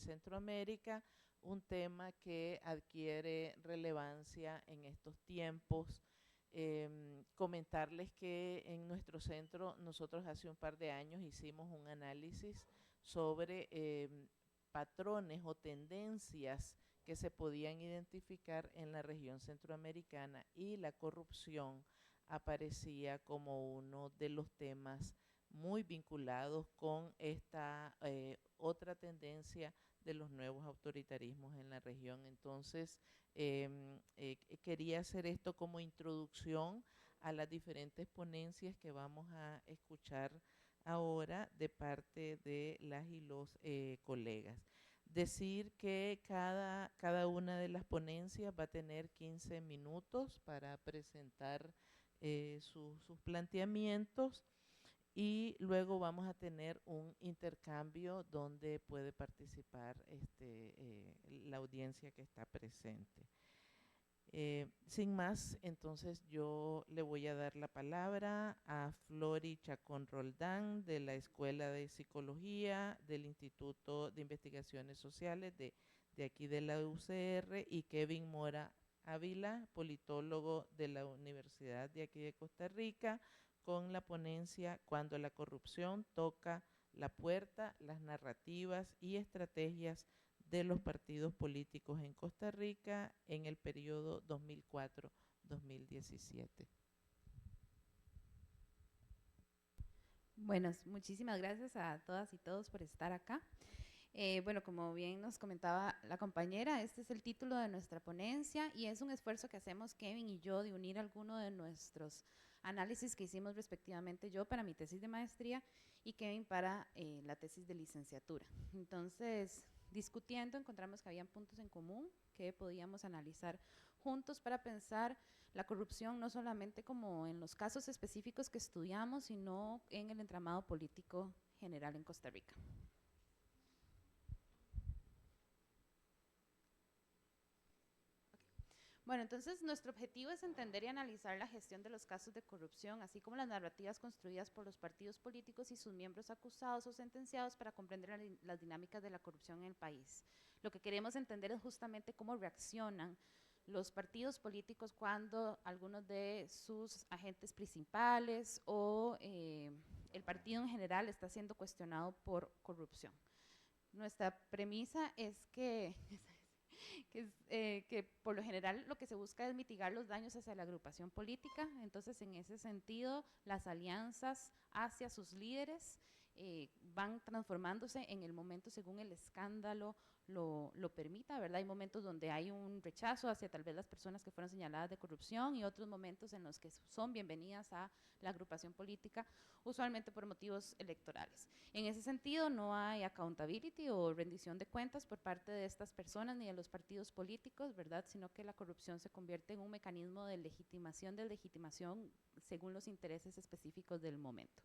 Centroamérica, un tema que adquiere relevancia en estos tiempos. Comentarles que en nuestro centro nosotros hace un par de años hicimos un análisis sobre patrones o tendencias que se podían identificar en la región centroamericana, y la corrupción aparecía como uno de los temas muy vinculados con esta otra tendencia de los nuevos autoritarismos en la región. Entonces, quería hacer esto como introducción a las diferentes ponencias que vamos a escuchar ahora de parte de las y los colegas. Decir que cada una de las ponencias va a tener 15 minutos para presentar sus planteamientos, y luego vamos a tener un intercambio donde puede participar la audiencia que está presente. Sin más, entonces yo le voy a dar la palabra a Flori Chacón Roldán, de la Escuela de Psicología del Instituto de Investigaciones Sociales de aquí de la UCR, y Kevin Mora Ávila, politólogo de la Universidad de aquí de Costa Rica, con la ponencia Cuando la corrupción toca la puerta, las narrativas y estrategias de los partidos políticos en Costa Rica en el periodo 2004-2017. Bueno, muchísimas gracias a todas y todos por estar acá. Bueno, como bien nos comentaba la compañera, este es el título de nuestra ponencia y es un esfuerzo que hacemos Kevin y yo de unir algunos de nuestros análisis que hicimos respectivamente, yo para mi tesis de maestría y Kevin para la tesis de licenciatura. Entonces, discutiendo, encontramos que habían puntos en común que podíamos analizar juntos para pensar la corrupción no solamente como en los casos específicos que estudiamos, sino en el entramado político general en Costa Rica. Bueno, entonces nuestro objetivo es entender y analizar la gestión de los casos de corrupción, así como las narrativas construidas por los partidos políticos y sus miembros acusados o sentenciados para comprender las dinámicas de la corrupción en el país. Lo que queremos entender es justamente cómo reaccionan los partidos políticos cuando algunos de sus agentes principales o el partido en general está siendo cuestionado por corrupción. Nuestra premisa es que por lo general lo que se busca es mitigar los daños hacia la agrupación política. Entonces, en ese sentido, las alianzas hacia sus líderes van transformándose en el momento según el escándalo lo permita, ¿verdad? Hay momentos donde hay un rechazo hacia tal vez las personas que fueron señaladas de corrupción y otros momentos en los que son bienvenidas a la agrupación política, usualmente por motivos electorales. En ese sentido, no hay accountability o rendición de cuentas por parte de estas personas ni de los partidos políticos, ¿verdad? Sino que la corrupción se convierte en un mecanismo de legitimación según los intereses específicos del momento.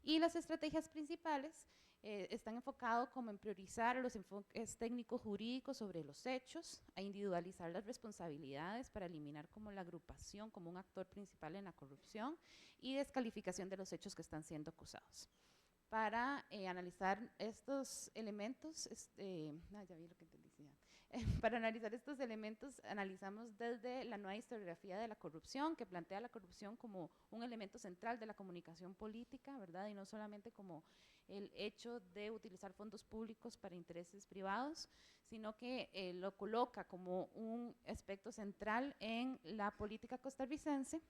Y las estrategias principales están enfocadas como en priorizar los enfoques técnicos jurídicos sobre los hechos, a individualizar las responsabilidades para eliminar como la agrupación como un actor principal en la corrupción y descalificación de los hechos que están siendo acusados. Para analizar estos elementos, ya vi lo que te decía. Para analizar estos elementos, analizamos desde la nueva historiografía de la corrupción, que plantea la corrupción como un elemento central de la comunicación política, ¿verdad? Y no solamente como el hecho de utilizar fondos públicos para intereses privados, sino que lo coloca como un aspecto central en la política costarricense,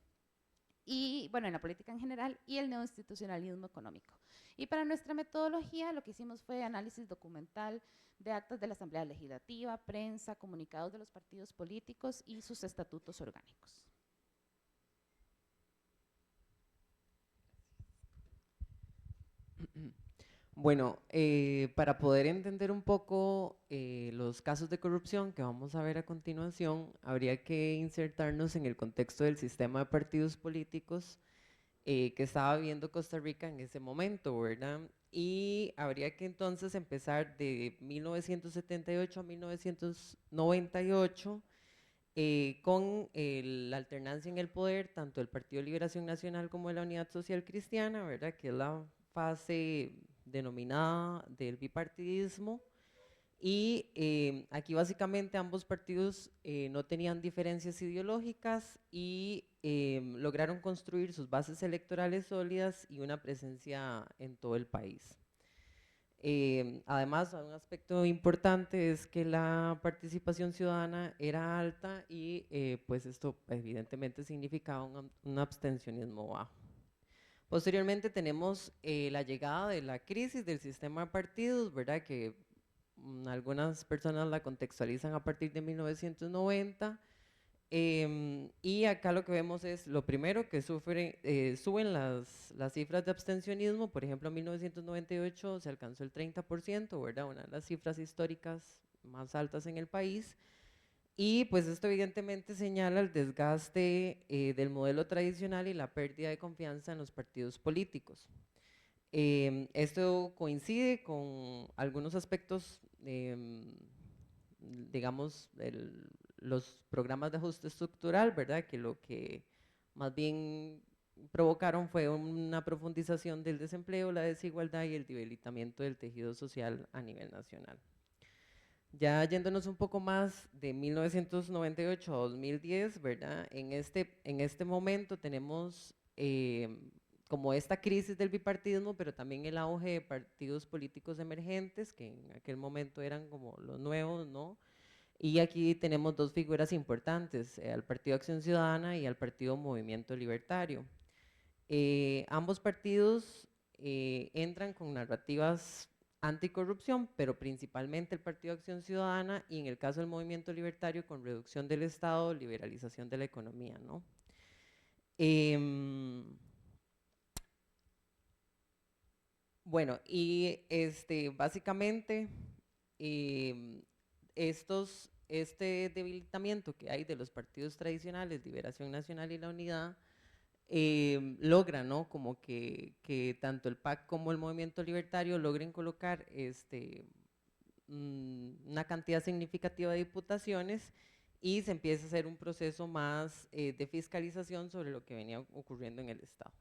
y bueno, en la política en general, y el neoinstitucionalismo económico. Y para nuestra metodología lo que hicimos fue análisis documental de actas de la Asamblea Legislativa, prensa, comunicados de los partidos políticos y sus estatutos orgánicos. Bueno, para poder entender un poco los casos de corrupción que vamos a ver a continuación, habría que insertarnos en el contexto del sistema de partidos políticos que estaba viviendo Costa Rica en ese momento, ¿verdad? Y habría que entonces empezar de 1978 a 1998 con la alternancia en el poder, tanto del Partido de Liberación Nacional como de la Unidad Social Cristiana, ¿verdad? Que es la fase denominada del bipartidismo. Y aquí básicamente ambos partidos no tenían diferencias ideológicas y lograron construir sus bases electorales sólidas y una presencia en todo el país. Además, un aspecto importante es que la participación ciudadana era alta y pues esto evidentemente significaba un abstencionismo bajo. Posteriormente tenemos la llegada de la crisis del sistema de partidos, ¿verdad? Que algunas personas la contextualizan a partir de 1990. Y acá lo que vemos es, lo primero, que suben las cifras de abstencionismo. Por ejemplo, en 1998 se alcanzó el 30%, ¿verdad? Una de las cifras históricas más altas en el país. Y pues esto evidentemente señala el desgaste del modelo tradicional y la pérdida de confianza en los partidos políticos. Esto coincide con algunos aspectos, digamos, los programas de ajuste estructural, ¿verdad? Que lo que más bien provocaron fue una profundización del desempleo, la desigualdad y el debilitamiento del tejido social a nivel nacional. Ya yéndonos un poco más de 1998 a 2010, ¿verdad? En este momento tenemos como esta crisis del bipartidismo, pero también el auge de partidos políticos emergentes, que en aquel momento eran como los nuevos, ¿no? Y aquí tenemos dos figuras importantes, al Partido Acción Ciudadana y al Partido Movimiento Libertario. Ambos partidos entran con narrativas anticorrupción, pero principalmente el Partido Acción Ciudadana y en el caso del Movimiento Libertario con reducción del Estado, liberalización de la economía, ¿no? Bueno, y básicamente este debilitamiento que hay de los partidos tradicionales, Liberación Nacional y La Unidad, logra, ¿no? Como que tanto el PAC como el Movimiento Libertario logren colocar una cantidad significativa de diputaciones y se empieza a hacer un proceso más de fiscalización sobre lo que venía ocurriendo en el Estado.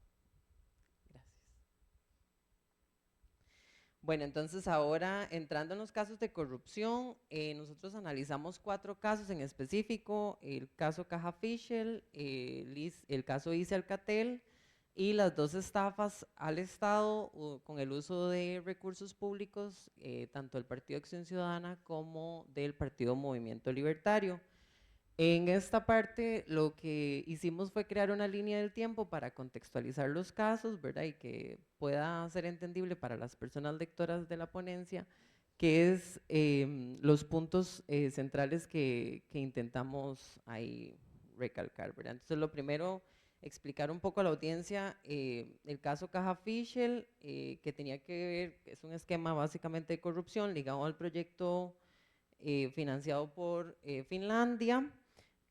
Bueno, entonces ahora entrando en los casos de corrupción, nosotros analizamos 4 casos en específico: el caso Caja Fischel, el caso ICE Alcatel y las 2 estafas al Estado con el uso de recursos públicos, tanto del Partido Acción Ciudadana como del Partido Movimiento Libertario. En esta parte lo que hicimos fue crear una línea del tiempo para contextualizar los casos, ¿verdad? Y que pueda ser entendible para las personas lectoras de la ponencia, que es los puntos centrales que intentamos ahí recalcar, ¿verdad? Entonces lo primero, explicar un poco a la audiencia el caso Caja Fischel, que tenía que ver, que es un esquema básicamente de corrupción ligado al proyecto financiado por Finlandia.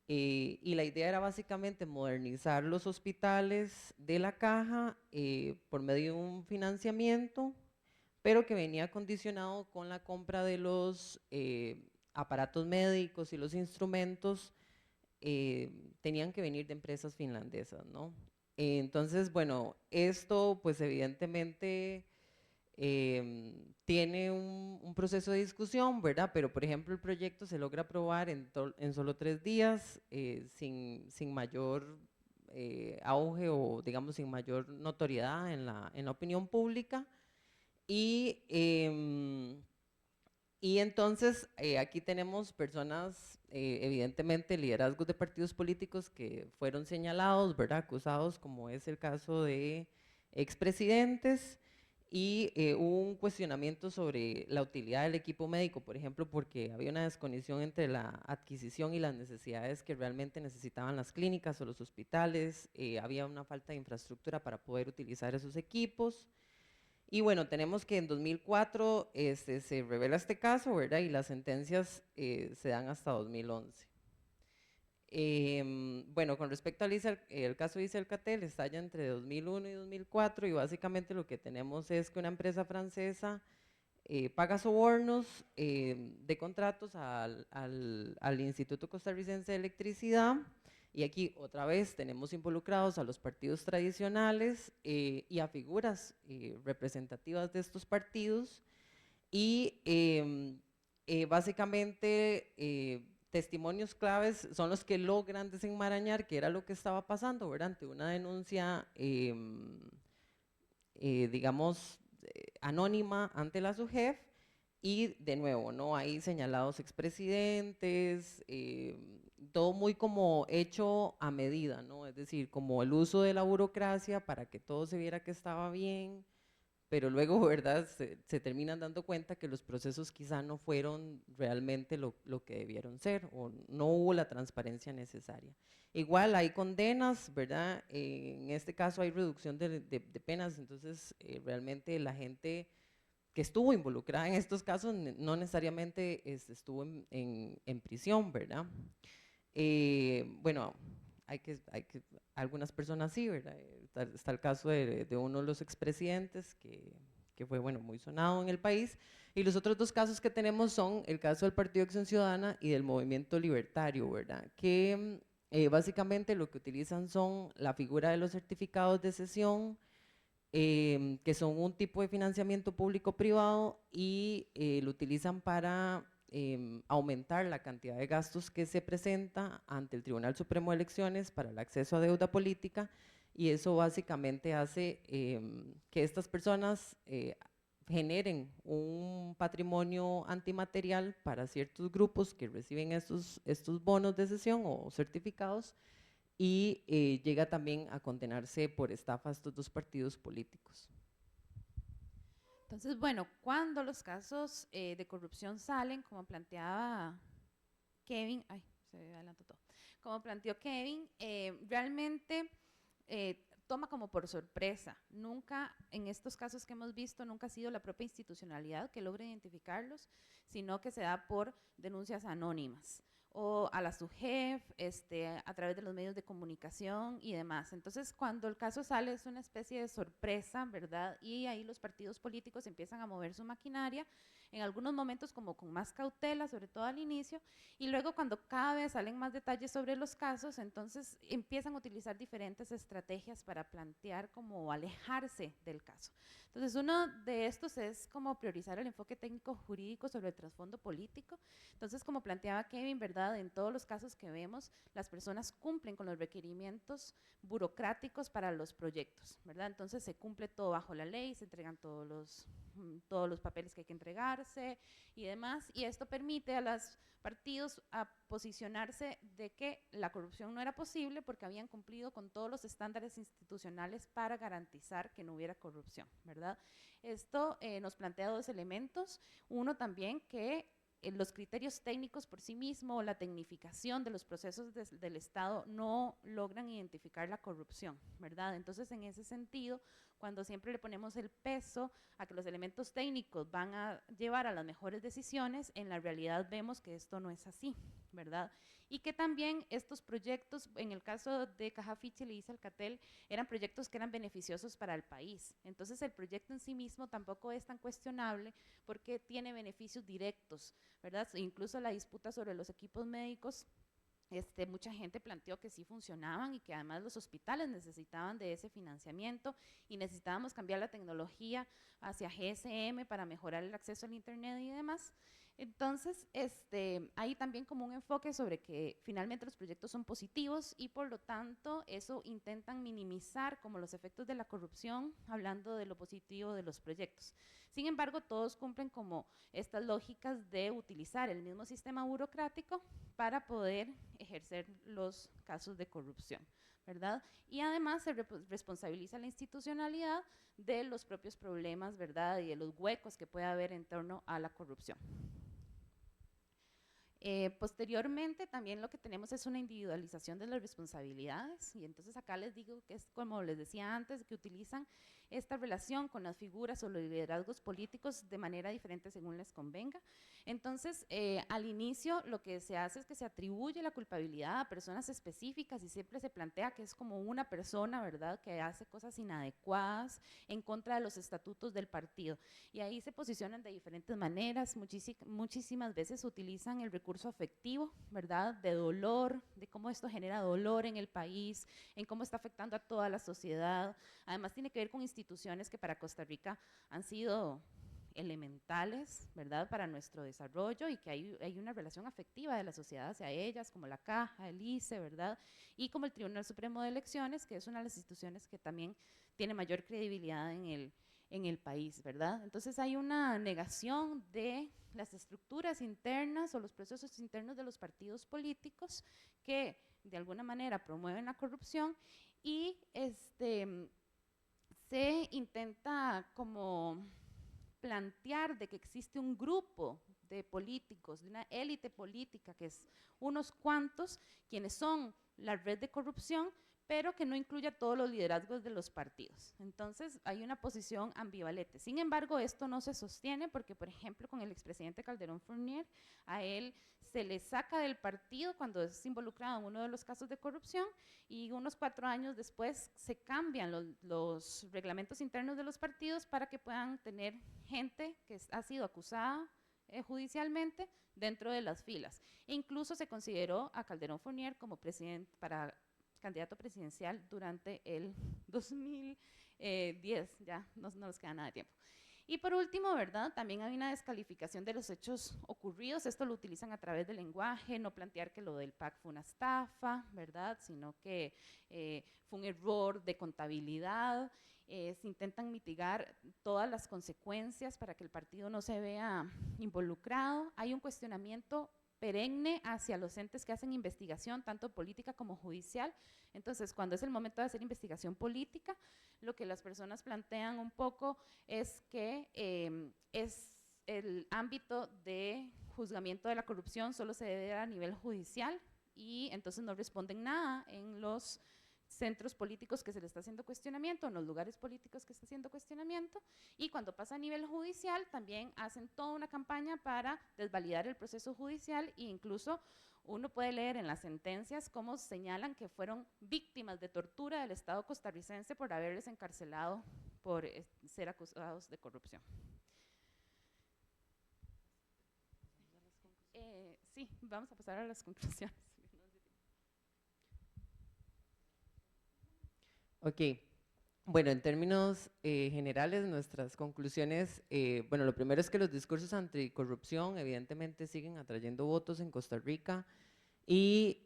Y la idea era básicamente modernizar los hospitales de la Caja por medio de un financiamiento, pero que venía condicionado con la compra de los aparatos médicos y los instrumentos, tenían que venir de empresas finlandesas, ¿no? Entonces, bueno, esto pues evidentemente tiene un proceso de discusión, ¿verdad? Pero, por ejemplo, el proyecto se logra aprobar en solo 3 días, sin mayor auge o, digamos, sin mayor notoriedad en la opinión pública. Y entonces aquí tenemos personas, evidentemente liderazgos de partidos políticos que fueron señalados, ¿verdad? Acusados, como es el caso de expresidentes. Y hubo un cuestionamiento sobre la utilidad del equipo médico, por ejemplo, porque había una desconexión entre la adquisición y las necesidades que realmente necesitaban las clínicas o los hospitales. Había una falta de infraestructura para poder utilizar esos equipos. Y bueno, tenemos que en 2004 se revela este caso, ¿verdad? Y las sentencias se dan hasta 2011. Bueno, con respecto al el caso ICE Alcatel, estalla entre 2001 y 2004 y básicamente lo que tenemos es que una empresa francesa paga sobornos de contratos al Instituto Costarricense de Electricidad. Y aquí otra vez tenemos involucrados a los partidos tradicionales y a figuras representativas de estos partidos. Y básicamente testimonios claves son los que logran desenmarañar qué era lo que estaba pasando, ¿verdad? Ante una denuncia, digamos, anónima ante la SUGEF, y de nuevo, ¿no? Hay señalados expresidentes, todo muy como hecho a medida, ¿no? Es decir, como el uso de la burocracia para que todo se viera que estaba bien, pero luego, ¿verdad? Se terminan dando cuenta que los procesos quizá no fueron realmente lo que debieron ser, o no hubo la transparencia necesaria. Igual hay condenas, ¿verdad? En este caso hay reducción de penas, entonces realmente la gente que estuvo involucrada en estos casos no necesariamente estuvo en prisión, ¿verdad? Bueno, algunas personas sí, ¿verdad? Está el caso de uno de los expresidentes que fue, bueno, muy sonado en el país, y los otros dos casos que tenemos son el caso del Partido Acción Ciudadana y del Movimiento Libertario, ¿verdad? Que básicamente lo que utilizan son la figura de los certificados de cesión, que son un tipo de financiamiento público-privado, y lo utilizan para aumentar la cantidad de gastos que se presenta ante el Tribunal Supremo de Elecciones para el acceso a deuda política, y eso básicamente hace que estas personas generen un patrimonio antimaterial para ciertos grupos que reciben estos bonos de cesión o certificados, y llega también a condenarse por estafa a estos dos partidos políticos. Entonces, bueno, cuando los casos de corrupción salen, como planteaba Kevin, ay, se adelantó todo, como planteó Kevin, realmente toma como por sorpresa. Nunca, en estos casos que hemos visto, nunca ha sido la propia institucionalidad que logra identificarlos, sino que se da por denuncias anónimas o a la SUGEF, a través de los medios de comunicación y demás. Entonces, cuando el caso sale es una especie de sorpresa, ¿verdad? Y ahí los partidos políticos empiezan a mover su maquinaria, en algunos momentos como con más cautela, sobre todo al inicio, y luego cuando cada vez salen más detalles sobre los casos, entonces empiezan a utilizar diferentes estrategias para plantear como alejarse del caso. Entonces, uno de estos es como priorizar el enfoque técnico jurídico sobre el trasfondo político. Entonces, como planteaba Kevin, ¿verdad? En todos los casos que vemos, las personas cumplen con los requerimientos burocráticos para los proyectos, ¿verdad? Entonces, se cumple todo bajo la ley, se entregan todos los papeles que hay que entregarse y demás, y esto permite a los partidos a posicionarse de que la corrupción no era posible porque habían cumplido con todos los estándares institucionales para garantizar que no hubiera corrupción, ¿verdad? Esto nos plantea dos elementos. Uno también, que los criterios técnicos por sí mismos, la tecnificación de los procesos del Estado no logran identificar la corrupción, ¿verdad? Entonces, en ese sentido, cuando siempre le ponemos el peso a que los elementos técnicos van a llevar a las mejores decisiones, en la realidad vemos que esto no es así, ¿verdad? Y que también estos proyectos, en el caso de Caja Fiche y Alcatel, eran proyectos que eran beneficiosos para el país. Entonces, el proyecto en sí mismo tampoco es tan cuestionable porque tiene beneficios directos, ¿verdad? Incluso la disputa sobre los equipos médicos, mucha gente planteó que sí funcionaban y que además los hospitales necesitaban de ese financiamiento y necesitábamos cambiar la tecnología hacia GSM para mejorar el acceso al internet y demás. Entonces, hay también como un enfoque sobre que finalmente los proyectos son positivos y por lo tanto eso intentan minimizar como los efectos de la corrupción, hablando de lo positivo de los proyectos. Sin embargo, todos cumplen como estas lógicas de utilizar el mismo sistema burocrático para poder ejercer los casos de corrupción, ¿verdad? Y además se responsabiliza a la institucionalidad de los propios problemas, ¿verdad? Y de los huecos que puede haber en torno a la corrupción. Posteriormente también lo que tenemos es una individualización de las responsabilidades, y entonces acá les digo que es como les decía antes, que utilizan esta relación con las figuras o los liderazgos políticos de manera diferente según les convenga. Entonces, al inicio lo que se hace es que se atribuye la culpabilidad a personas específicas y siempre se plantea que es como una persona, ¿verdad?, que hace cosas inadecuadas en contra de los estatutos del partido. Y ahí se posicionan de diferentes maneras, muchísimas veces utilizan el recurso afectivo, ¿verdad?, de dolor, de cómo esto genera dolor en el país, en cómo está afectando a toda la sociedad. Además tiene que ver con instituciones que para Costa Rica han sido elementales, ¿verdad?, para nuestro desarrollo y que hay una relación afectiva de la sociedad hacia ellas, como la Caja, el ICE, ¿verdad?, y como el Tribunal Supremo de Elecciones, que es una de las instituciones que también tiene mayor credibilidad en el país, ¿verdad? Entonces hay una negación de las estructuras internas o los procesos internos de los partidos políticos que de alguna manera promueven la corrupción y se intenta como plantear de que existe un grupo de políticos, de una élite política que es unos cuantos quienes son la red de corrupción, pero que no incluye a todos los liderazgos de los partidos. Entonces hay una posición ambivalente. Sin embargo, esto no se sostiene porque, por ejemplo, con el expresidente Calderón Fournier, a él se le saca del partido cuando es involucrado en uno de los casos de corrupción y unos 4 años después se cambian los reglamentos internos de los partidos para que puedan tener gente que ha sido acusada judicialmente dentro de las filas. E incluso se consideró a Calderón Fournier como presidente para candidato presidencial durante el 2010, ya no nos queda nada de tiempo. Y por último, ¿verdad?, también hay una descalificación de los hechos ocurridos, esto lo utilizan a través del lenguaje, no plantear que lo del PAC fue una estafa, ¿verdad?, sino que fue un error de contabilidad, se intentan mitigar todas las consecuencias para que el partido no se vea involucrado, hay un cuestionamiento perenne hacia los entes que hacen investigación, tanto política como judicial. Entonces, cuando es el momento de hacer investigación política, lo que las personas plantean un poco es que es el ámbito de juzgamiento de la corrupción solo se debe dar a nivel judicial y entonces no responden nada en los centros políticos que se le está haciendo cuestionamiento, en los lugares políticos que se está haciendo cuestionamiento, y cuando pasa a nivel judicial también hacen toda una campaña para desvalidar el proceso judicial e incluso uno puede leer en las sentencias cómo señalan que fueron víctimas de tortura del Estado costarricense por haberles encarcelado por ser acusados de corrupción. Sí, vamos a pasar a las conclusiones. Ok, bueno, en términos generales, nuestras conclusiones, bueno, lo primero es que los discursos anticorrupción evidentemente siguen atrayendo votos en Costa Rica y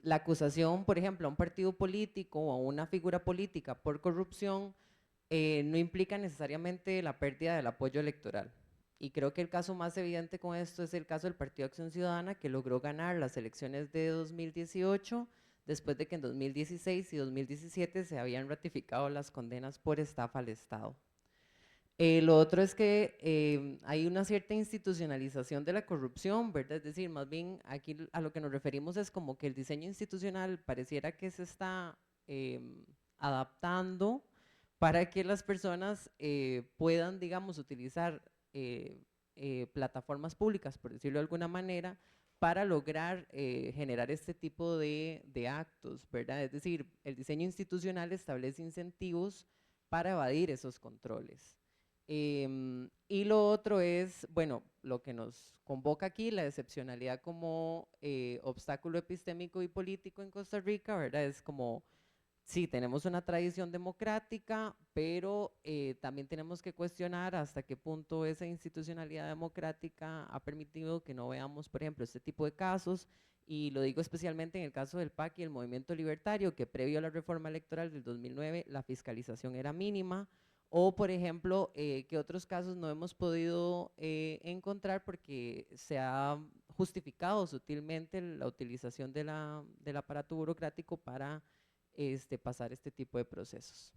la acusación, por ejemplo, a un partido político o a una figura política por corrupción no implica necesariamente la pérdida del apoyo electoral. Y creo que el caso más evidente con esto es el caso del Partido Acción Ciudadana, que logró ganar las elecciones de 2018 después de que en 2016 y 2017 se habían ratificado las condenas por estafa al Estado. Lo otro es que hay una cierta institucionalización de la corrupción, ¿verdad? Es decir, más bien aquí a lo que nos referimos es como que el diseño institucional pareciera que se está adaptando para que las personas puedan, digamos, utilizar plataformas públicas, por decirlo de alguna manera, para lograr generar este tipo de actos, ¿verdad? Es decir, el diseño institucional establece incentivos para evadir esos controles. Y lo otro es, bueno, lo que nos convoca aquí, la excepcionalidad como obstáculo epistémico y político en Costa Rica, ¿verdad? Es como, sí, tenemos una tradición democrática, pero también tenemos que cuestionar hasta qué punto esa institucionalidad democrática ha permitido que no veamos, por ejemplo, este tipo de casos, y lo digo especialmente en el caso del PAC y el Movimiento Libertario, que previo a la reforma electoral del 2009 la fiscalización era mínima, o por ejemplo, que otros casos no hemos podido encontrar porque se ha justificado sutilmente la utilización del aparato burocrático para pasar este tipo de procesos.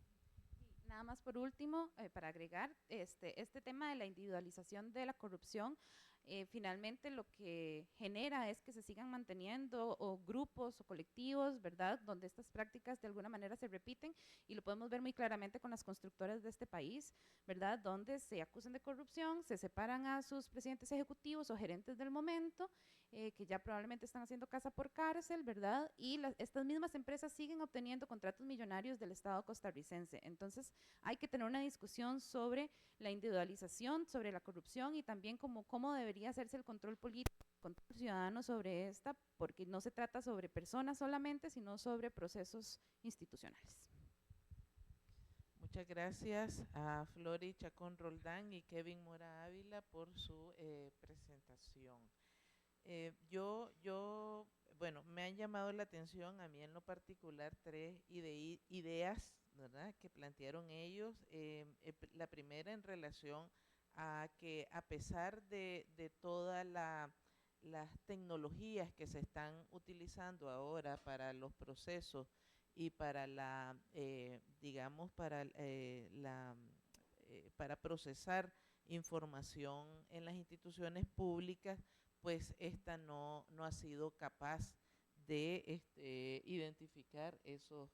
Nada más por último, para agregar, este tema de la individualización de la corrupción, finalmente lo que genera es que se sigan manteniendo o grupos o colectivos, ¿verdad?, donde estas prácticas de alguna manera se repiten y lo podemos ver muy claramente con las constructoras de este país, ¿verdad?, donde se acusan de corrupción, se separan a sus presidentes ejecutivos o gerentes del momento, que ya probablemente están haciendo casa por cárcel, ¿verdad?, y estas mismas empresas siguen obteniendo contratos millonarios del Estado costarricense. Entonces, hay que tener una discusión sobre la individualización, sobre la corrupción y también cómo debería hacerse el control político, el control ciudadano sobre esta, porque no se trata sobre personas solamente, sino sobre procesos institucionales. Muchas gracias a Flori Chacón Roldán y Kevin Mora Ávila por su presentación. Bueno, me han llamado la atención a mí en lo particular tres ideas, ¿verdad?, que plantearon ellos. La primera en relación a que a pesar de todas las tecnologías que se están utilizando ahora para los procesos y para digamos, para procesar información en las instituciones públicas, pues esta no ha sido capaz de identificar esos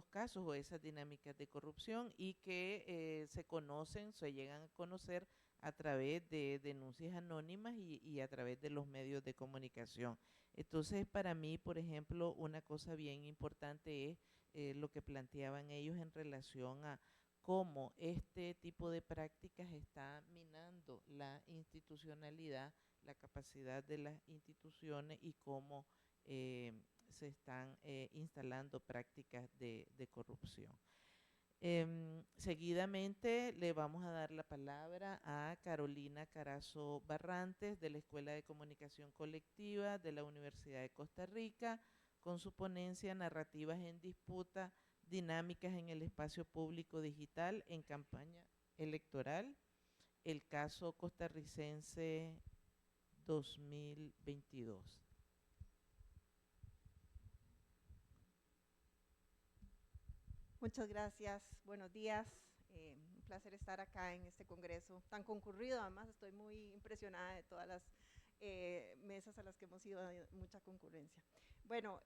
casos o esas dinámicas de corrupción, y que se llegan a conocer a través de denuncias anónimas y a través de los medios de comunicación. Entonces, para mí, por ejemplo, una cosa bien importante es lo que planteaban ellos en relación a cómo este tipo de prácticas está minando la institucionalidad, la capacidad de las instituciones, y cómo se están instalando prácticas de corrupción. Seguidamente le vamos a dar la palabra a Carolina Carazo Barrantes, de la Escuela de Comunicación Colectiva de la Universidad de Costa Rica, con su ponencia Narrativas en Disputa, Dinámicas en el Espacio Público Digital en Campaña Electoral, el caso costarricense 2022. Muchas gracias, buenos días. Un placer estar acá en este congreso tan concurrido. Además, estoy muy impresionada de todas las mesas a las que hemos ido, mucha concurrencia. Bueno,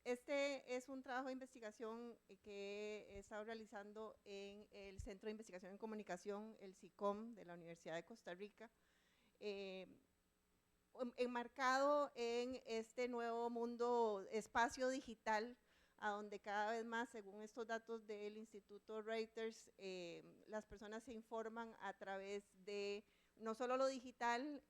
este es un trabajo de investigación que he estado realizando en el Centro de Investigación en Comunicación, el CICOM, de la Universidad de Costa Rica, enmarcado en este nuevo mundo, espacio digital, a donde cada vez más, según estos datos del Instituto Reuters, las personas se informan a través de no solo lo digital,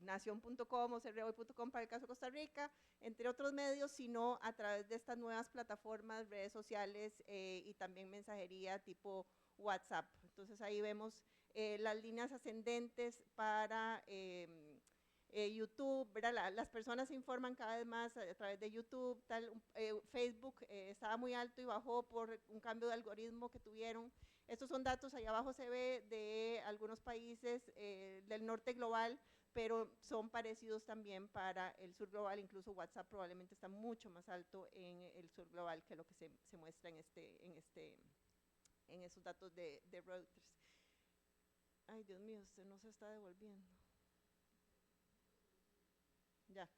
nación.com o cerrehoy.com para el caso de Costa Rica, entre otros medios, sino a través de estas nuevas plataformas, redes sociales y también mensajería tipo WhatsApp. Entonces ahí vemos las líneas ascendentes para YouTube, ¿verdad? Las personas se informan cada vez más a través de YouTube, Facebook estaba muy alto y bajó por un cambio de algoritmo que tuvieron. Estos son datos, ahí abajo se ve de algunos países del norte global, pero son parecidos también para el sur global. Incluso WhatsApp probablemente está mucho más alto en el sur global que lo que se muestra en esos datos de Reuters. Ay, Dios mío, usted no se está devolviendo. Ya.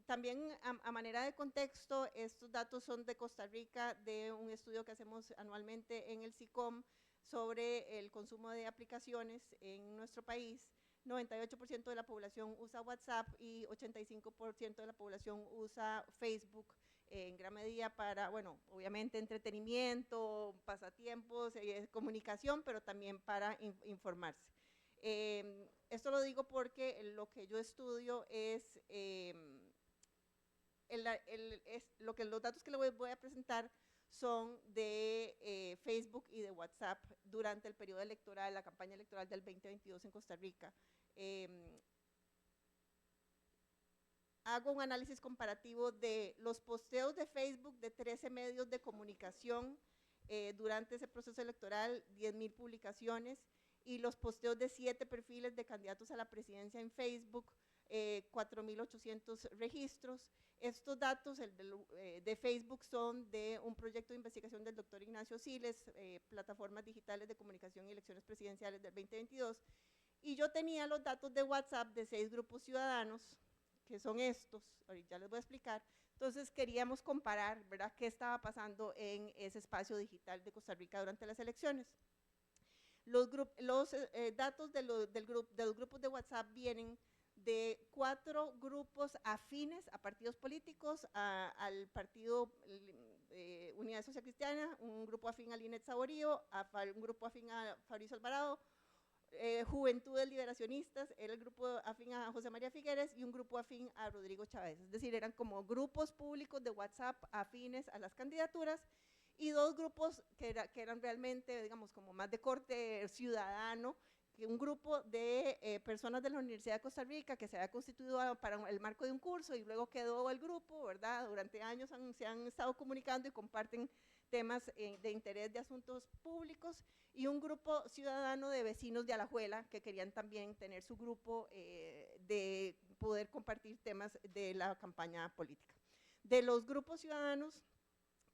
También a manera de contexto, estos datos son de Costa Rica, de un estudio que hacemos anualmente en el CICOM sobre el consumo de aplicaciones en nuestro país. 98% de la población usa WhatsApp y 85% de la población usa Facebook, en gran medida para, bueno, obviamente entretenimiento, pasatiempos, comunicación, pero también para informarse. Esto lo digo porque lo que yo estudio es, los datos que les voy a presentar son de Facebook y de WhatsApp durante el periodo electoral, la campaña electoral del 2022 en Costa Rica. Hago un análisis comparativo de los posteos de Facebook de 13 medios de comunicación durante ese proceso electoral, 10,000 publicaciones, y los posteos de 7 perfiles de candidatos a la presidencia en Facebook, 4,800 registros. Estos datos de Facebook son de un proyecto de investigación del doctor Ignacio Siles, plataformas digitales de comunicación y elecciones presidenciales del 2022, y yo tenía los datos de WhatsApp de 6 grupos ciudadanos, que son estos, ahorita les voy a explicar. Entonces queríamos comparar, ¿verdad?, qué estaba pasando en ese espacio digital de Costa Rica durante las elecciones. Los datos de los grupos de WhatsApp vienen de 4 grupos afines a partidos políticos, al partido Unidad Social Cristiana, un grupo afín a Linet Saborío, un grupo afín a Fabricio Alvarado, Juventudes Liberacionistas, era el grupo afín a José María Figueres, y un grupo afín a Rodrigo Chávez. Es decir, eran como grupos públicos de WhatsApp afines a las candidaturas, y dos grupos que eran realmente, digamos, como más de corte ciudadano, que un grupo de personas de la Universidad de Costa Rica que se había constituido para el marco de un curso, y luego quedó el grupo, ¿verdad? Durante años se han estado comunicando y comparten temas de interés de asuntos públicos, y un grupo ciudadano de vecinos de Alajuela que querían también tener su grupo de poder compartir temas de la campaña política. De los grupos ciudadanos,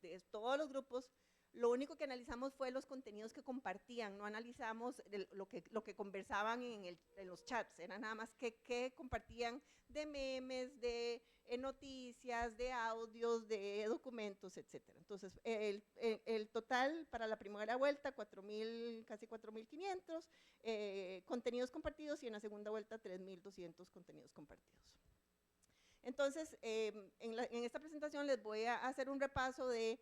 de todos los grupos, lo único que analizamos fue los contenidos que compartían, no analizamos lo que conversaban en los chats, era nada más que compartían de memes, de noticias, de audios, de documentos, etcétera. Entonces, el total para la primera vuelta, casi 4.500 contenidos compartidos, y en la segunda vuelta 3.200 contenidos compartidos. Entonces, en esta presentación les voy a hacer un repaso de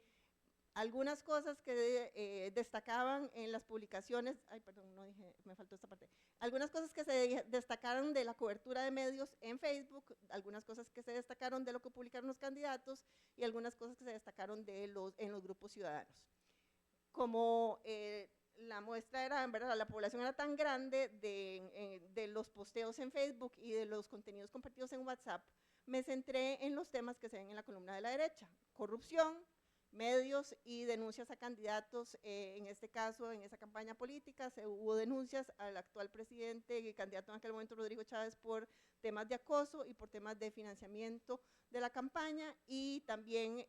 algunas cosas que destacaban en las publicaciones, no dije, me faltó esta parte, algunas cosas que se destacaron de la cobertura de medios en Facebook, algunas cosas que se destacaron de lo que publicaron los candidatos, y algunas cosas que se destacaron en los grupos ciudadanos. Como la muestra era, en verdad, la población era tan grande de los posteos en Facebook y de los contenidos compartidos en WhatsApp, me centré en los temas que se ven en la columna de la derecha: corrupción, medios y denuncias a candidatos. En este caso, en esa campaña política, hubo denuncias al actual presidente y candidato en aquel momento, Rodrigo Chávez, por temas de acoso y por temas de financiamiento de la campaña, y también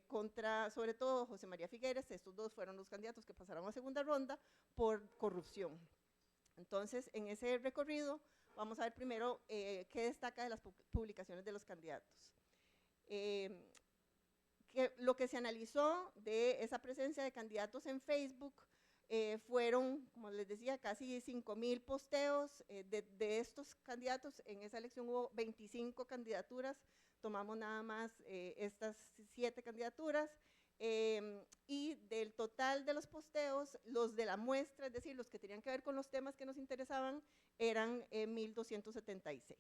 contra, sobre todo, José María Figueres. Estos dos fueron los candidatos que pasaron a segunda ronda por corrupción. Entonces, en ese recorrido, vamos a ver primero qué destaca de las publicaciones de los candidatos. Lo que se analizó de esa presencia de candidatos en Facebook fueron, como les decía, casi 5.000 posteos. De estos candidatos, en esa elección hubo 25 candidaturas, tomamos nada más estas 7 candidaturas, y del total de los posteos, los de la muestra, es decir, los que tenían que ver con los temas que nos interesaban, eran 1.276.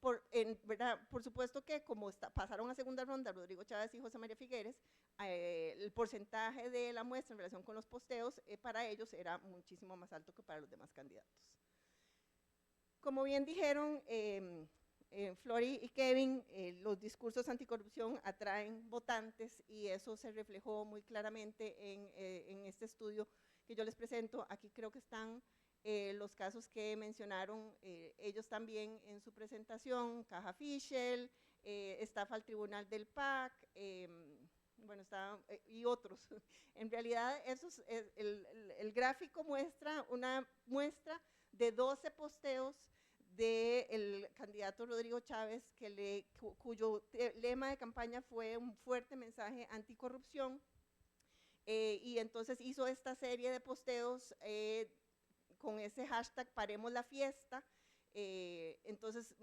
Por supuesto que como pasaron a segunda ronda Rodrigo Chávez y José María Figueres, el porcentaje de la muestra en relación con los posteos para ellos era muchísimo más alto que para los demás candidatos. Como bien dijeron Flori y Kevin, los discursos anticorrupción atraen votantes, y eso se reflejó muy claramente en este estudio que yo les presento. Aquí creo que están los casos que mencionaron ellos también en su presentación: Caja Fischel, estafa al Tribunal del PAC, bueno, y otros. En realidad, el gráfico muestra una muestra de 12 posteos del candidato Rodrigo Chávez, cuyo lema de campaña fue un fuerte mensaje anticorrupción, y entonces hizo esta serie de posteos con ese hashtag Paremos la Fiesta, entonces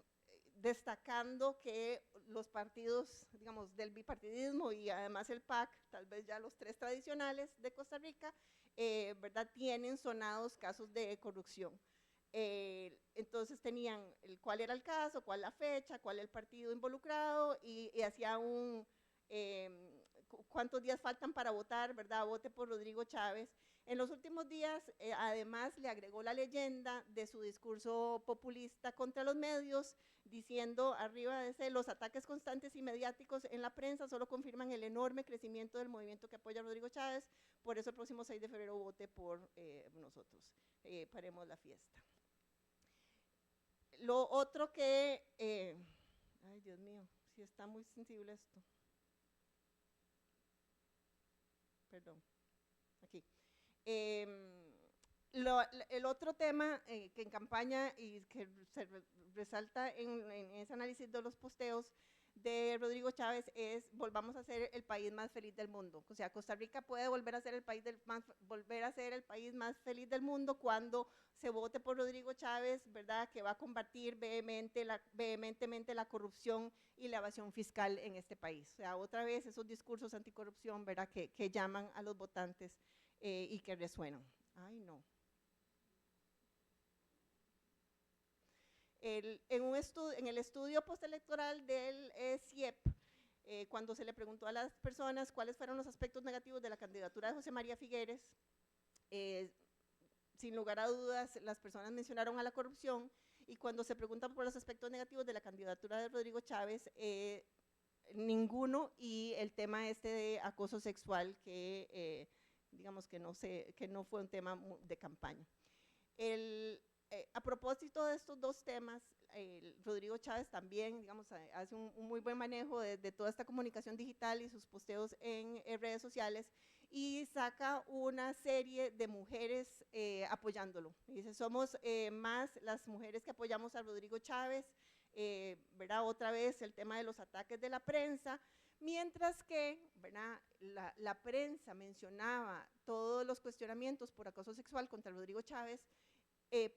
destacando que los partidos, digamos, del bipartidismo y además el PAC, tal vez ya los 3 tradicionales de Costa Rica, ¿verdad?, tienen sonados casos de corrupción. Entonces tenían cuál era el caso, cuál la fecha, cuál el partido involucrado, y hacía cuántos días faltan para votar, ¿verdad?, vote por Rodrigo Chávez. En los últimos días, además, le agregó la leyenda de su discurso populista contra los medios, diciendo arriba de ese: los ataques constantes y mediáticos en la prensa solo confirman el enorme crecimiento del movimiento que apoya a Rodrigo Chávez, por eso el próximo 6 de febrero vote por nosotros, paremos la fiesta. Lo otro que, ay Dios mío, si está muy sensible esto, perdón, aquí. El otro tema que en campaña y que se resalta en ese análisis de los posteos de Rodrigo Chávez es: volvamos a ser el país más feliz del mundo. O sea, Costa Rica puede volver a ser el país más feliz del mundo cuando se vote por Rodrigo Chávez, ¿verdad?, que va a combatir vehementemente la corrupción y la evasión fiscal en este país. O sea, otra vez esos discursos anticorrupción, ¿verdad?, que llaman a los votantes y que resuenan. Ay, no. En el estudio postelectoral del CIEP, cuando se le preguntó a las personas cuáles fueron los aspectos negativos de la candidatura de José María Figueres, sin lugar a dudas, las personas mencionaron a la corrupción, y cuando se preguntan por los aspectos negativos de la candidatura de Rodrigo Chávez, ninguno, y el tema de acoso sexual, que digamos que no fue un tema de campaña. A propósito de estos dos temas, Rodrigo Chávez también, digamos, hace un muy buen manejo de toda esta comunicación digital y sus posteos en redes sociales, y saca una serie de mujeres apoyándolo. Dice, somos más las mujeres que apoyamos a Rodrigo Chávez, ¿verdad? Otra vez el tema de los ataques de la prensa, mientras que, ¿verdad?, la prensa mencionaba todos los cuestionamientos por acoso sexual contra Rodrigo Chávez,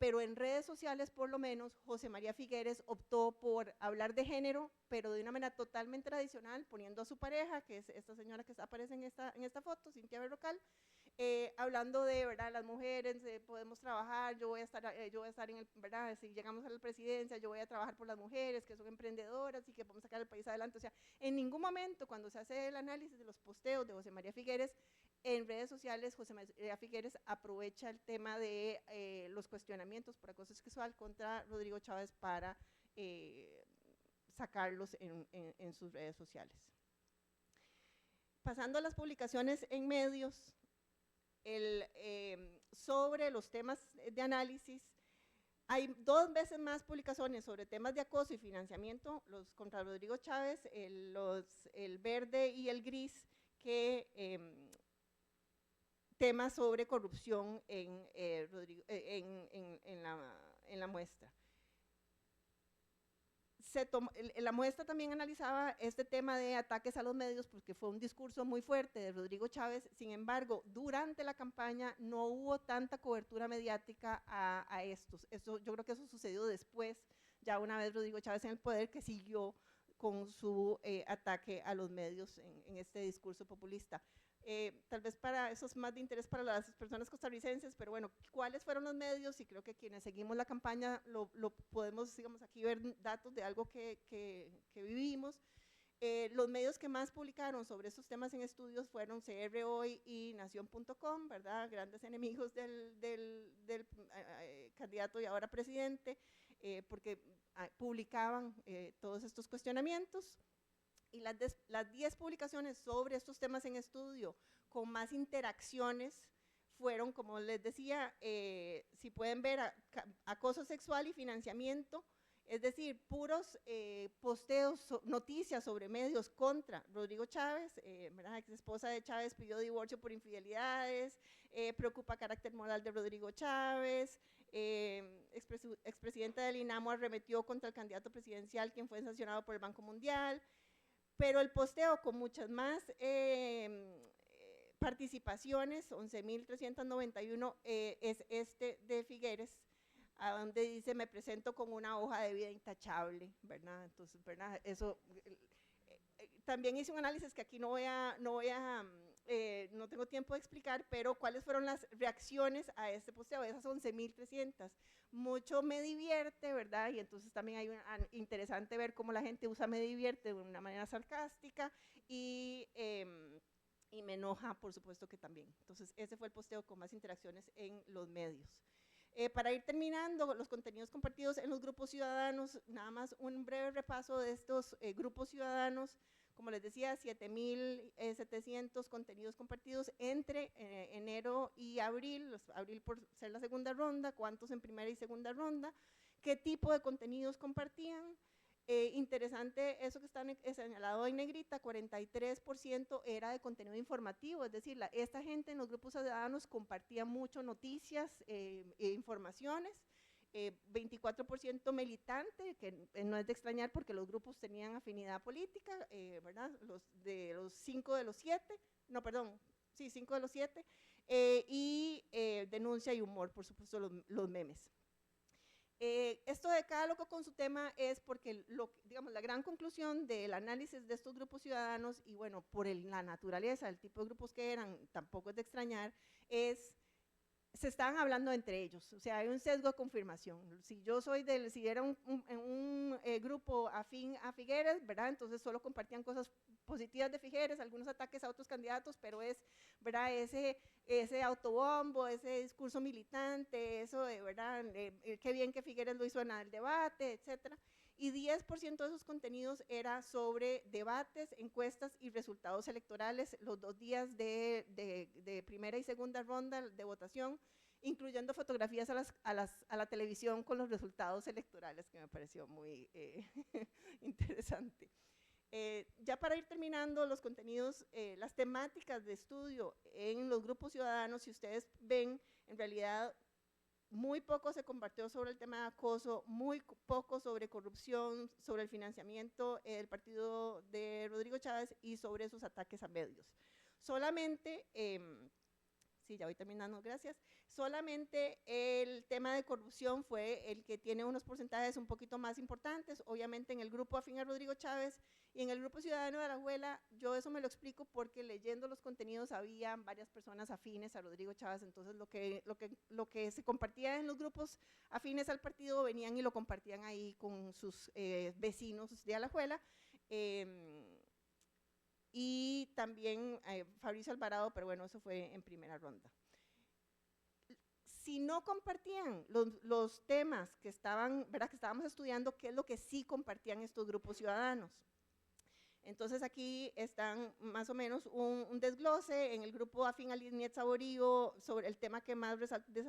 pero en redes sociales, por lo menos, José María Figueres optó por hablar de género, pero de una manera totalmente tradicional, poniendo a su pareja, que es esta señora que aparece en esta foto, Cintia Berrocal, hablando de, ¿verdad?, las mujeres, podemos trabajar, yo voy a estar en ¿verdad?, si llegamos a la presidencia, yo voy a trabajar por las mujeres que son emprendedoras y que podemos sacar el país adelante. O sea, en ningún momento, cuando se hace el análisis de los posteos de José María Figueres en redes sociales, José María Figueres aprovecha el tema de los cuestionamientos por acoso sexual contra Rodrigo Chávez para sacarlos en sus redes sociales. Pasando a las publicaciones en medios, sobre los temas de análisis, hay 2 veces más publicaciones sobre temas de acoso y financiamiento, los contra Rodrigo Chávez, el verde y el gris, que temas sobre corrupción en la muestra. La muestra también analizaba este tema de ataques a los medios, porque fue un discurso muy fuerte de Rodrigo Chávez. Sin embargo, durante la campaña no hubo tanta cobertura mediática a estos. Yo creo que eso sucedió después, ya una vez Rodrigo Chávez en el poder, que siguió con su ataque a los medios en este discurso populista. Tal vez para eso es más de interés para las personas costarricenses, pero bueno, ¿cuáles fueron los medios? Y creo que quienes seguimos la campaña lo podemos, digamos, aquí ver datos de algo que vivimos. Los medios que más publicaron sobre estos temas en estudios fueron CR Hoy y Nación.com, ¿verdad? Grandes enemigos del candidato y ahora presidente, porque publicaban todos estos cuestionamientos. Y las 10 publicaciones sobre estos temas en estudio con más interacciones fueron, como les decía, si pueden ver, acoso sexual y financiamiento, es decir, puros posteos, noticias sobre medios contra Rodrigo Chávez, ¿verdad? Ex esposa de Chávez pidió divorcio por infidelidades, preocupa carácter moral de Rodrigo Chávez, expresidenta del INAMO arremetió contra el candidato presidencial, quien fue sancionado por el Banco Mundial. Pero el posteo con muchas más participaciones, 11.391, es este de Figueres, a donde dice, me presento con una hoja de vida intachable, ¿verdad? Entonces, ¿verdad? Eso, también hice un análisis que aquí no tengo tiempo de explicar, pero cuáles fueron las reacciones a este posteo, esas 11.300. Mucho me divierte, ¿verdad? Y entonces también hay interesante ver cómo la gente usa me divierte de una manera sarcástica, y me enoja, por supuesto que también. Entonces ese fue el posteo con más interacciones en los medios. Para ir terminando, los contenidos compartidos en los grupos ciudadanos, nada más un breve repaso de estos grupos ciudadanos. Como les decía, 7.700 contenidos compartidos entre enero y abril, abril por ser la segunda ronda, cuántos en primera y segunda ronda, qué tipo de contenidos compartían. Interesante eso que está señalado en negrita, 43% era de contenido informativo, es decir, esta gente en los grupos ciudadanos compartía mucho noticias e informaciones. 24% militante, que no es de extrañar porque los grupos tenían afinidad política, ¿verdad? Los 5 de los 7, no, perdón, sí, 5 de los 7, y denuncia y humor, por supuesto, los memes. Esto de cada loco con su tema es porque, digamos, la gran conclusión del análisis de estos grupos ciudadanos, y bueno, por la naturaleza, el tipo de grupos que eran, tampoco es de extrañar, se estaban hablando entre ellos, o sea, hay un sesgo de confirmación. Si yo soy si era un grupo afín a Figueres, ¿verdad? Entonces solo compartían cosas positivas de Figueres, algunos ataques a otros candidatos, pero es, ¿verdad? Ese autobombo, ese discurso militante, eso de, ¿verdad? Qué bien que Figueres lo hizo en el debate, etcétera. Y 10% de esos contenidos era sobre debates, encuestas y resultados electorales los 2 días de primera y segunda ronda de votación, incluyendo fotografías a la televisión con los resultados electorales, que me pareció muy interesante. Ya para ir terminando, los contenidos, las temáticas de estudio en los grupos ciudadanos, si ustedes ven, en realidad muy poco se compartió sobre el tema de acoso, muy poco sobre corrupción, sobre el financiamiento del partido de Rodrigo Chávez y sobre sus ataques a medios. Solamente, sí, ya voy terminando, gracias. Solamente el tema de corrupción fue el que tiene unos porcentajes un poquito más importantes, obviamente en el grupo afín a Rodrigo Chávez y en el grupo ciudadano de Alajuela. Yo eso me lo explico porque leyendo los contenidos había varias personas afines a Rodrigo Chávez, entonces lo que se compartía en los grupos afines al partido venían y lo compartían ahí con sus vecinos de Alajuela. Y también Fabricio Alvarado, pero bueno, eso fue en primera ronda. Si no compartían los temas que ¿verdad? Que estábamos estudiando, ¿qué es lo que sí compartían estos grupos ciudadanos? Entonces aquí están más o menos un desglose. En el grupo afín a Lisniet Saborío, sobre el tema que más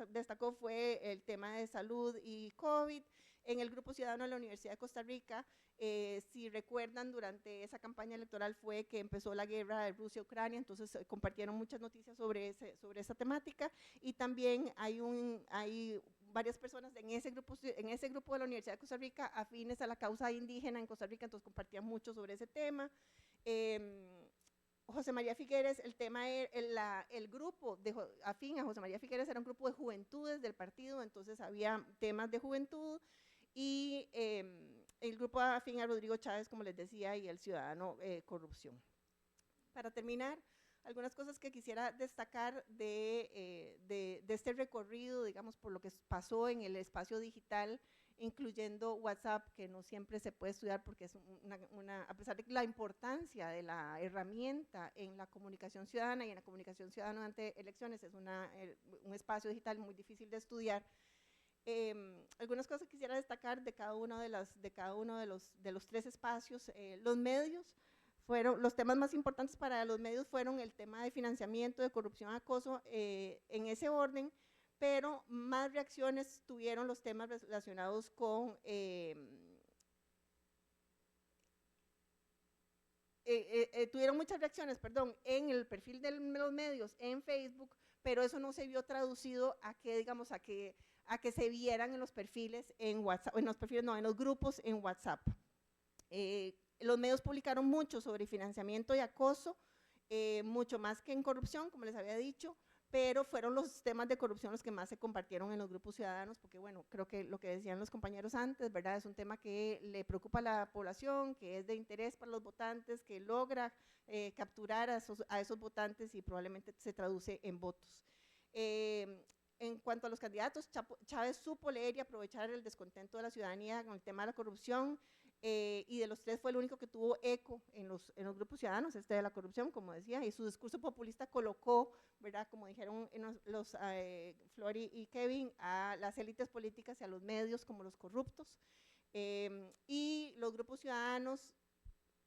destacó fue el tema de salud y COVID. En el grupo ciudadano de la Universidad de Costa Rica, si recuerdan, durante esa campaña electoral fue que empezó la guerra de Rusia-Ucrania, entonces compartieron muchas noticias sobre esa temática, y también hay varias personas en ese grupo de la Universidad de Costa Rica afines a la causa indígena en Costa Rica, entonces compartían mucho sobre ese tema. José María Figueres, el grupo afín a José María Figueres era un grupo de juventudes del partido, entonces había temas de juventud, y el grupo afín a Rodrigo Chávez, como les decía, y el ciudadano corrupción. Para terminar, algunas cosas que quisiera destacar de este recorrido, digamos, por lo que pasó en el espacio digital, incluyendo WhatsApp, que no siempre se puede estudiar porque es a pesar de la importancia de la herramienta en la comunicación ciudadana y en la comunicación ciudadana ante elecciones, es un espacio digital muy difícil de estudiar. Algunas cosas que quisiera destacar de cada uno de los 3 espacios. Los medios los temas más importantes para los medios fueron el tema de financiamiento, de corrupción, acoso, en ese orden, pero más reacciones tuvieron los temas relacionados con tuvieron muchas reacciones, perdón, en el perfil de los medios en Facebook, pero eso no se vio traducido a que, digamos, a que se vieran en los perfiles en WhatsApp, en los grupos en WhatsApp. Los medios publicaron mucho sobre financiamiento y acoso, mucho más que en corrupción, como les había dicho, pero fueron los temas de corrupción los que más se compartieron en los grupos ciudadanos, porque bueno, creo que lo que decían los compañeros antes, ¿verdad? Es un tema que le preocupa a la población, que es de interés para los votantes, que logra capturar a esos votantes y probablemente se traduce en votos. En cuanto a los candidatos, Chávez supo leer y aprovechar el descontento de la ciudadanía con el tema de la corrupción, y de los 3 fue el único que tuvo eco en los grupos ciudadanos, de la corrupción, como decía, y su discurso populista colocó, ¿verdad? Como dijeron los Flori y Kevin, a las élites políticas y a los medios como los corruptos. Y los grupos ciudadanos,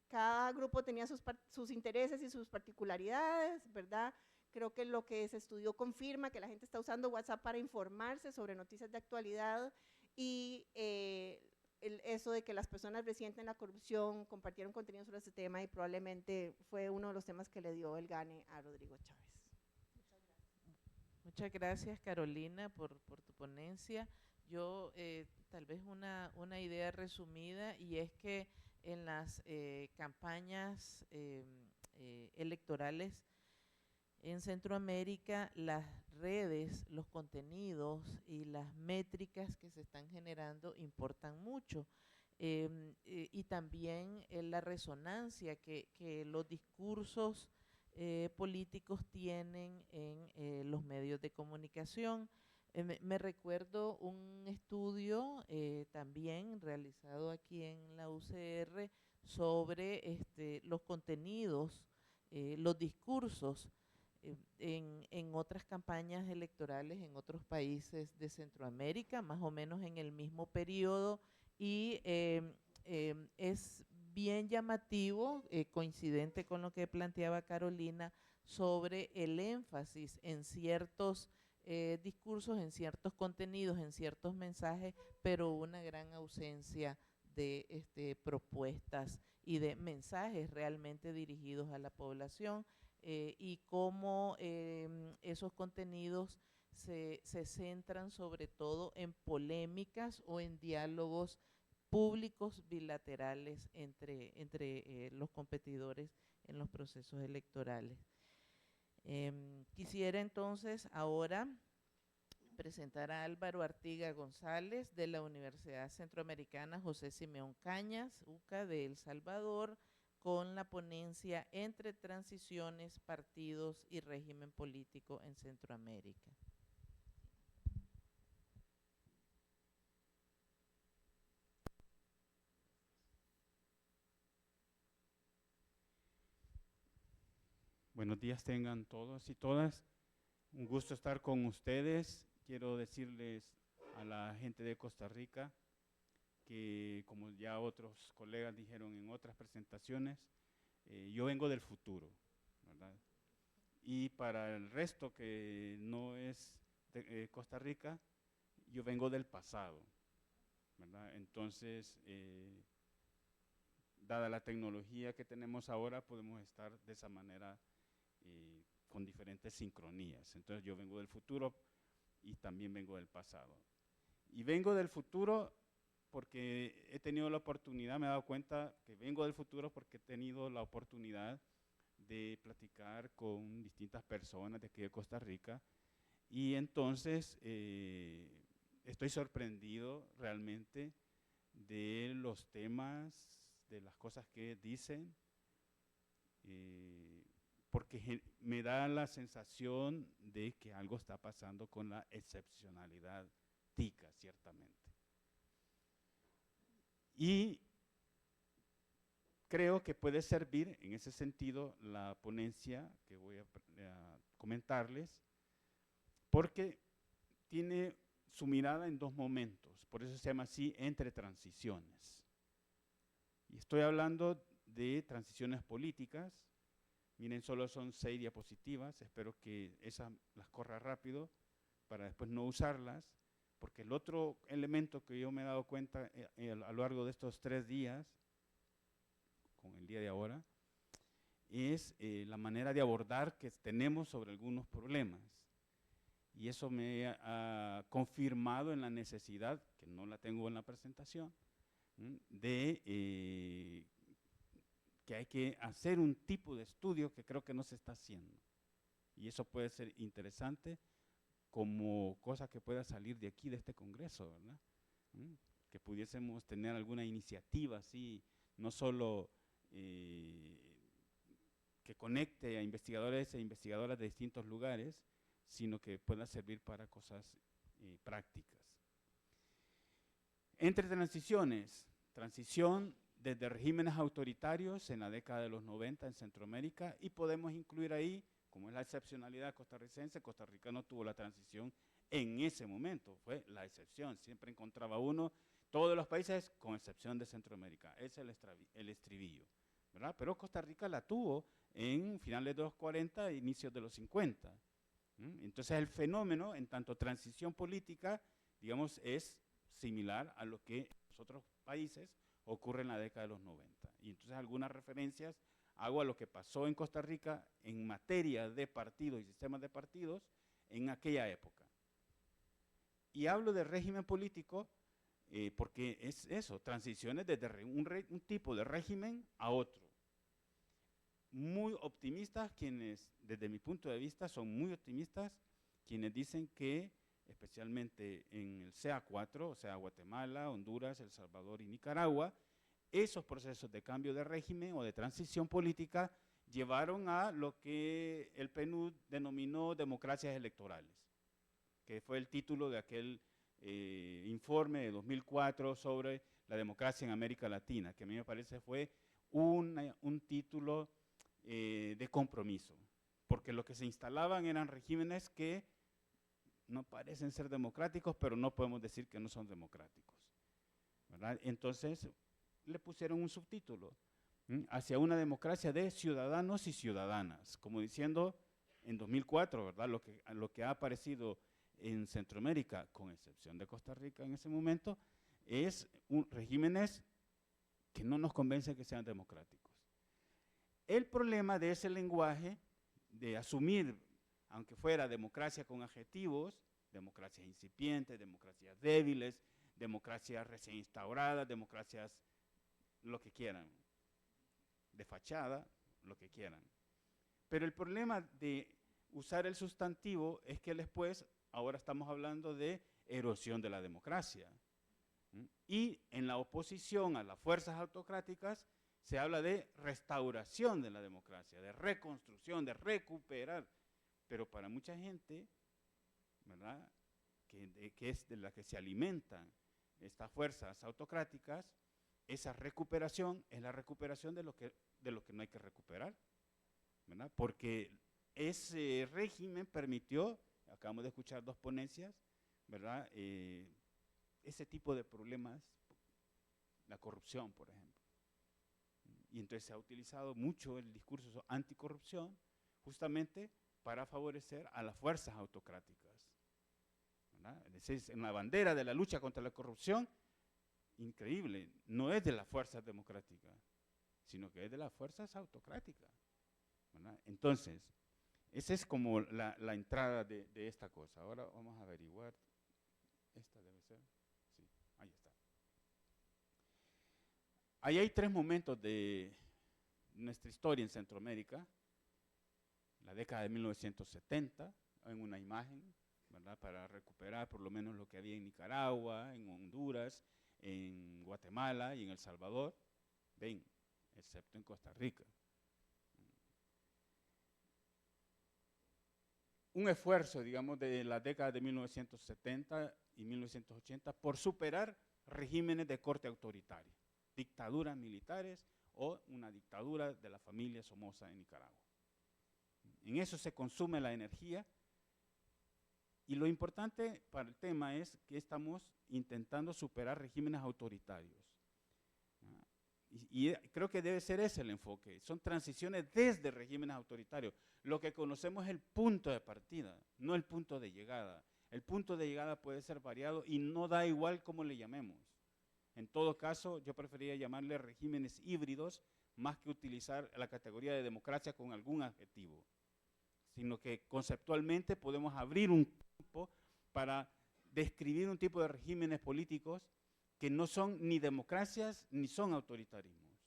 cada grupo tenía sus intereses y sus particularidades, ¿verdad? Creo que lo que se estudió confirma que la gente está usando WhatsApp para informarse sobre noticias de actualidad, y eso de que las personas resienten la corrupción, compartieron contenido sobre este tema, y probablemente fue uno de los temas que le dio el gane a Rodrigo Chávez. Muchas gracias, Carolina, por tu ponencia. Yo tal vez una idea resumida, y es que en las campañas electorales en Centroamérica, las redes, los contenidos y las métricas que se están generando importan mucho, y también la resonancia que los discursos políticos tienen en los medios de comunicación. Me recuerdo un estudio también realizado aquí en la UCR sobre los contenidos, los discursos en otras campañas electorales en otros países de Centroamérica, más o menos en el mismo periodo, y es bien llamativo, coincidente con lo que planteaba Carolina, sobre el énfasis en ciertos discursos, en ciertos contenidos, en ciertos mensajes, pero una gran ausencia de propuestas y de mensajes realmente dirigidos a la población, y cómo esos contenidos se centran sobre todo en polémicas o en diálogos públicos bilaterales entre los competidores en los procesos electorales. Quisiera entonces ahora presentar a Álvaro Artiga González de la Universidad Centroamericana José Simeón Cañas, UCA de El Salvador, con la ponencia Entre transiciones, partidos y régimen político en Centroamérica. Buenos días tengan todos y todas. Un gusto estar con ustedes. Quiero decirles a la gente de Costa Rica que, como ya otros colegas dijeron en otras presentaciones, yo vengo del futuro, ¿verdad? Y para el resto que no es de Costa Rica, yo vengo del pasado, ¿verdad? Entonces, dada la tecnología que tenemos ahora, podemos estar de esa manera con diferentes sincronías. Entonces yo vengo del futuro y también vengo del pasado. Y vengo del futuro porque he tenido la oportunidad, me he dado cuenta que vengo del futuro porque he tenido la oportunidad de platicar con distintas personas de aquí de Costa Rica, y entonces estoy sorprendido realmente de los temas, de las cosas que dicen, porque me da la sensación de que algo está pasando con la excepcionalidad tica, ciertamente. Y creo que puede servir en ese sentido la ponencia que voy a comentarles, porque tiene su mirada en dos momentos, por eso se llama así, Entre transiciones. Y estoy hablando de transiciones políticas. Miren, solo son 6 diapositivas, espero que esas las corra rápido para después no usarlas, porque el otro elemento que yo me he dado cuenta a lo largo de estos 3 días, con el día de ahora, es la manera de abordar que tenemos sobre algunos problemas. Y eso me ha confirmado en la necesidad, que no la tengo en la presentación, de que hay que hacer un tipo de estudio que creo que no se está haciendo. Y eso puede ser interesante como cosa que pueda salir de aquí, de este congreso, ¿verdad? Que pudiésemos tener alguna iniciativa así, no solo que conecte a investigadores e investigadoras de distintos lugares, sino que pueda servir para cosas prácticas. Entre transiciones, transición desde regímenes autoritarios en la década de los 90 en Centroamérica, y podemos incluir ahí, como es la excepcionalidad costarricense, Costa Rica no tuvo la transición en ese momento, fue la excepción, siempre encontraba uno, todos los países con excepción de Centroamérica, es el estribillo, ¿verdad? Pero Costa Rica la tuvo en finales de los 40 e inicios de los 50. Entonces el fenómeno, en tanto transición política, digamos, es similar a lo que en los otros países ocurre en la década de los 90. Y entonces algunas referencias hago a lo que pasó en Costa Rica en materia de partidos y sistemas de partidos en aquella época. Y hablo de régimen político porque es eso, transiciones desde un tipo de régimen a otro. Muy optimistas quienes, desde mi punto de vista, son muy optimistas quienes dicen que, especialmente en el CA4, o sea, Guatemala, Honduras, El Salvador y Nicaragua, esos procesos de cambio de régimen o de transición política llevaron a lo que el PNUD denominó democracias electorales, que fue el título de aquel informe de 2004 sobre la democracia en América Latina, que a mí me parece fue un título de compromiso, porque lo que se instalaban eran regímenes que no parecen ser democráticos, pero no podemos decir que no son democráticos, ¿verdad? Entonces le pusieron un subtítulo, hacia una democracia de ciudadanos y ciudadanas, como diciendo en 2004, ¿verdad? Lo que ha aparecido en Centroamérica, con excepción de Costa Rica en ese momento, es regímenes que no nos convencen que sean democráticos. El problema de ese lenguaje, de asumir, aunque fuera democracia con adjetivos, democracias incipientes, democracias débiles, democracias recién instauradas, democracias lo que quieran, de fachada, lo que quieran. Pero el problema de usar el sustantivo es que después, ahora estamos hablando de erosión de la democracia. Y en la oposición a las fuerzas autocráticas se habla de restauración de la democracia, de reconstrucción, de recuperar. Pero para mucha gente, ¿verdad?, que es de la que se alimentan estas fuerzas autocráticas, esa recuperación es la recuperación de lo que no hay que recuperar, ¿verdad? Porque ese régimen permitió, acabamos de escuchar 2 ponencias, ¿verdad?, ese tipo de problemas, la corrupción, por ejemplo. Y entonces se ha utilizado mucho el discurso anticorrupción justamente para favorecer a las fuerzas autocráticas, ¿verdad? Es decir, en la bandera de la lucha contra la corrupción, increíble, no es de las fuerzas democráticas, sino que es de las fuerzas autocráticas, ¿verdad? Entonces, esa es como la entrada de esta cosa. Ahora vamos a averiguar, esta debe ser, sí, ahí está. Ahí hay 3 momentos de nuestra historia en Centroamérica. La década de 1970, en una imagen, ¿verdad?, para recuperar por lo menos lo que había en Nicaragua, en Honduras, en Guatemala y en El Salvador, ven, excepto en Costa Rica. Un esfuerzo, digamos, de la década de 1970 y 1980 por superar regímenes de corte autoritaria, dictaduras militares o una dictadura de la familia Somoza en Nicaragua. En eso se consume la energía y lo importante para el tema es que estamos intentando superar regímenes autoritarios. Y creo que debe ser ese el enfoque. Son transiciones desde regímenes autoritarios. Lo que conocemos es el punto de partida, no el punto de llegada. El punto de llegada puede ser variado y no da igual cómo le llamemos. En todo caso, yo preferiría llamarle regímenes híbridos más que utilizar la categoría de democracia con algún adjetivo, sino que conceptualmente podemos abrir un campo para describir un tipo de regímenes políticos que no son ni democracias ni son autoritarismos,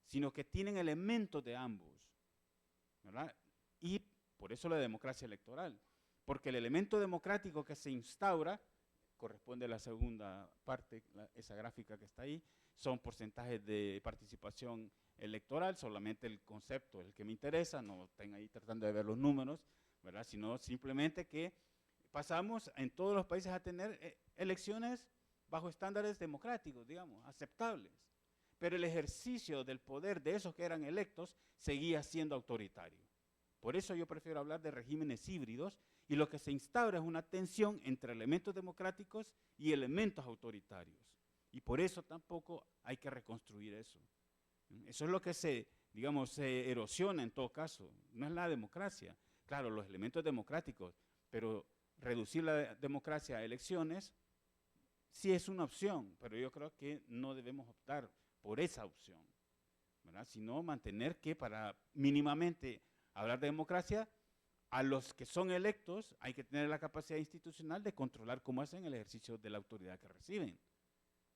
sino que tienen elementos de ambos, ¿verdad? Y por eso la democracia electoral, porque el elemento democrático que se instaura, corresponde a la segunda parte, esa gráfica que está ahí, son porcentajes de participación electoral, solamente el concepto es el que me interesa, no estén ahí tratando de ver los números, ¿verdad?, sino simplemente que pasamos en todos los países a tener elecciones bajo estándares democráticos, digamos, aceptables. Pero el ejercicio del poder de esos que eran electos seguía siendo autoritario. Por eso yo prefiero hablar de regímenes híbridos y lo que se instaura es una tensión entre elementos democráticos y elementos autoritarios. Y por eso tampoco hay que reconstruir eso. Eso es lo que se erosiona en todo caso. No es la democracia. Claro, los elementos democráticos, pero reducir la democracia a elecciones sí es una opción, pero yo creo que no debemos optar por esa opción, ¿verdad?, sino mantener que para mínimamente hablar de democracia, a los que son electos hay que tener la capacidad institucional de controlar cómo hacen el ejercicio de la autoridad que reciben,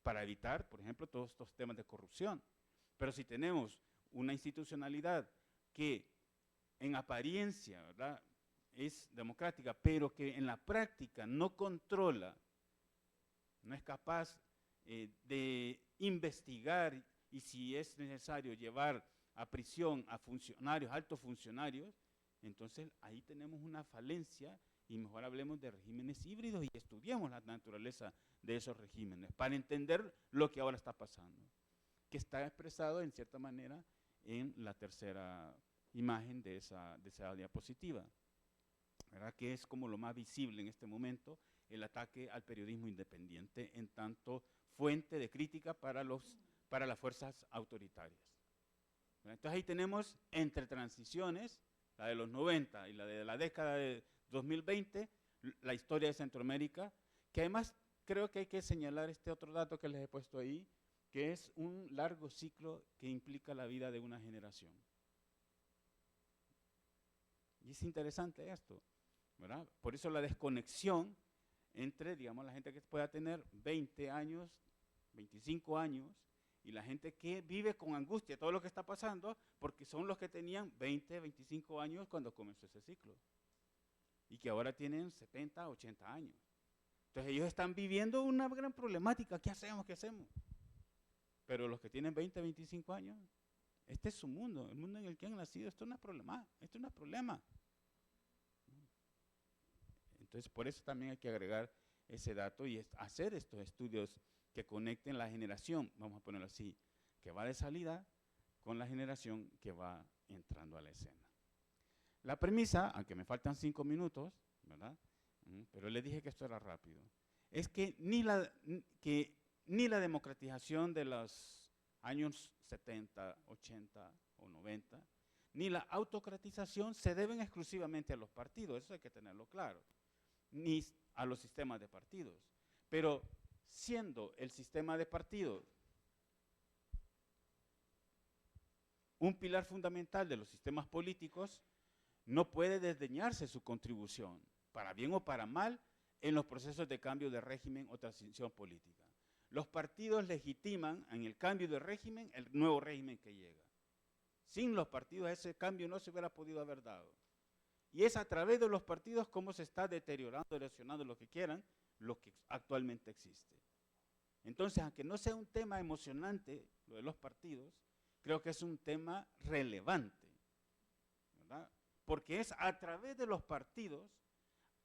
para evitar, por ejemplo, todos estos temas de corrupción. Pero si tenemos una institucionalidad que en apariencia, ¿verdad?, es democrática, pero que en la práctica no controla, no es capaz de investigar y si es necesario llevar a prisión a funcionarios, altos funcionarios, entonces ahí tenemos una falencia y mejor hablemos de regímenes híbridos y estudiemos la naturaleza de esos regímenes para entender lo que ahora está pasando, que está expresado en cierta manera en la tercera imagen de esa diapositiva, ¿verdad? Que es como lo más visible en este momento, el ataque al periodismo independiente en tanto fuente de crítica para las fuerzas autoritarias. Entonces ahí tenemos entre transiciones, la de los 90 y la de la década de 2020, la historia de Centroamérica, que además creo que hay que señalar este otro dato que les he puesto ahí, que es un largo ciclo que implica la vida de una generación. Y es interesante esto, ¿verdad? Por eso la desconexión entre, digamos, la gente que pueda tener 20 años, 25 años, y la gente que vive con angustia todo lo que está pasando, porque son los que tenían 20, 25 años cuando comenzó ese ciclo, y que ahora tienen 70, 80 años. Entonces ellos están viviendo una gran problemática. ¿Qué hacemos? ¿Qué hacemos? Pero los que tienen 20, 25 años, este es su mundo, el mundo en el que han nacido. Esto no es problema, esto no es problema. Entonces por eso también hay que agregar ese dato y hacer estos estudios que conecten la generación, vamos a ponerlo así, que va de salida con la generación que va entrando a la escena. La premisa, aunque me faltan 5 minutos, ¿verdad? Pero les dije que esto era rápido, es que ni la democratización de los años 70, 80 o 90, ni la autocratización se deben exclusivamente a los partidos, eso hay que tenerlo claro, ni a los sistemas de partidos. Pero siendo el sistema de partidos un pilar fundamental de los sistemas políticos, no puede desdeñarse su contribución, para bien o para mal, en los procesos de cambio de régimen o transición política. Los partidos legitiman en el cambio de régimen el nuevo régimen que llega. Sin los partidos ese cambio no se hubiera podido haber dado. Y es a través de los partidos cómo se está deteriorando, erosionando, lo que quieran, lo que actualmente existe. Entonces, aunque no sea un tema emocionante, lo de los partidos, creo que es un tema relevante, ¿verdad? Porque es a través de los partidos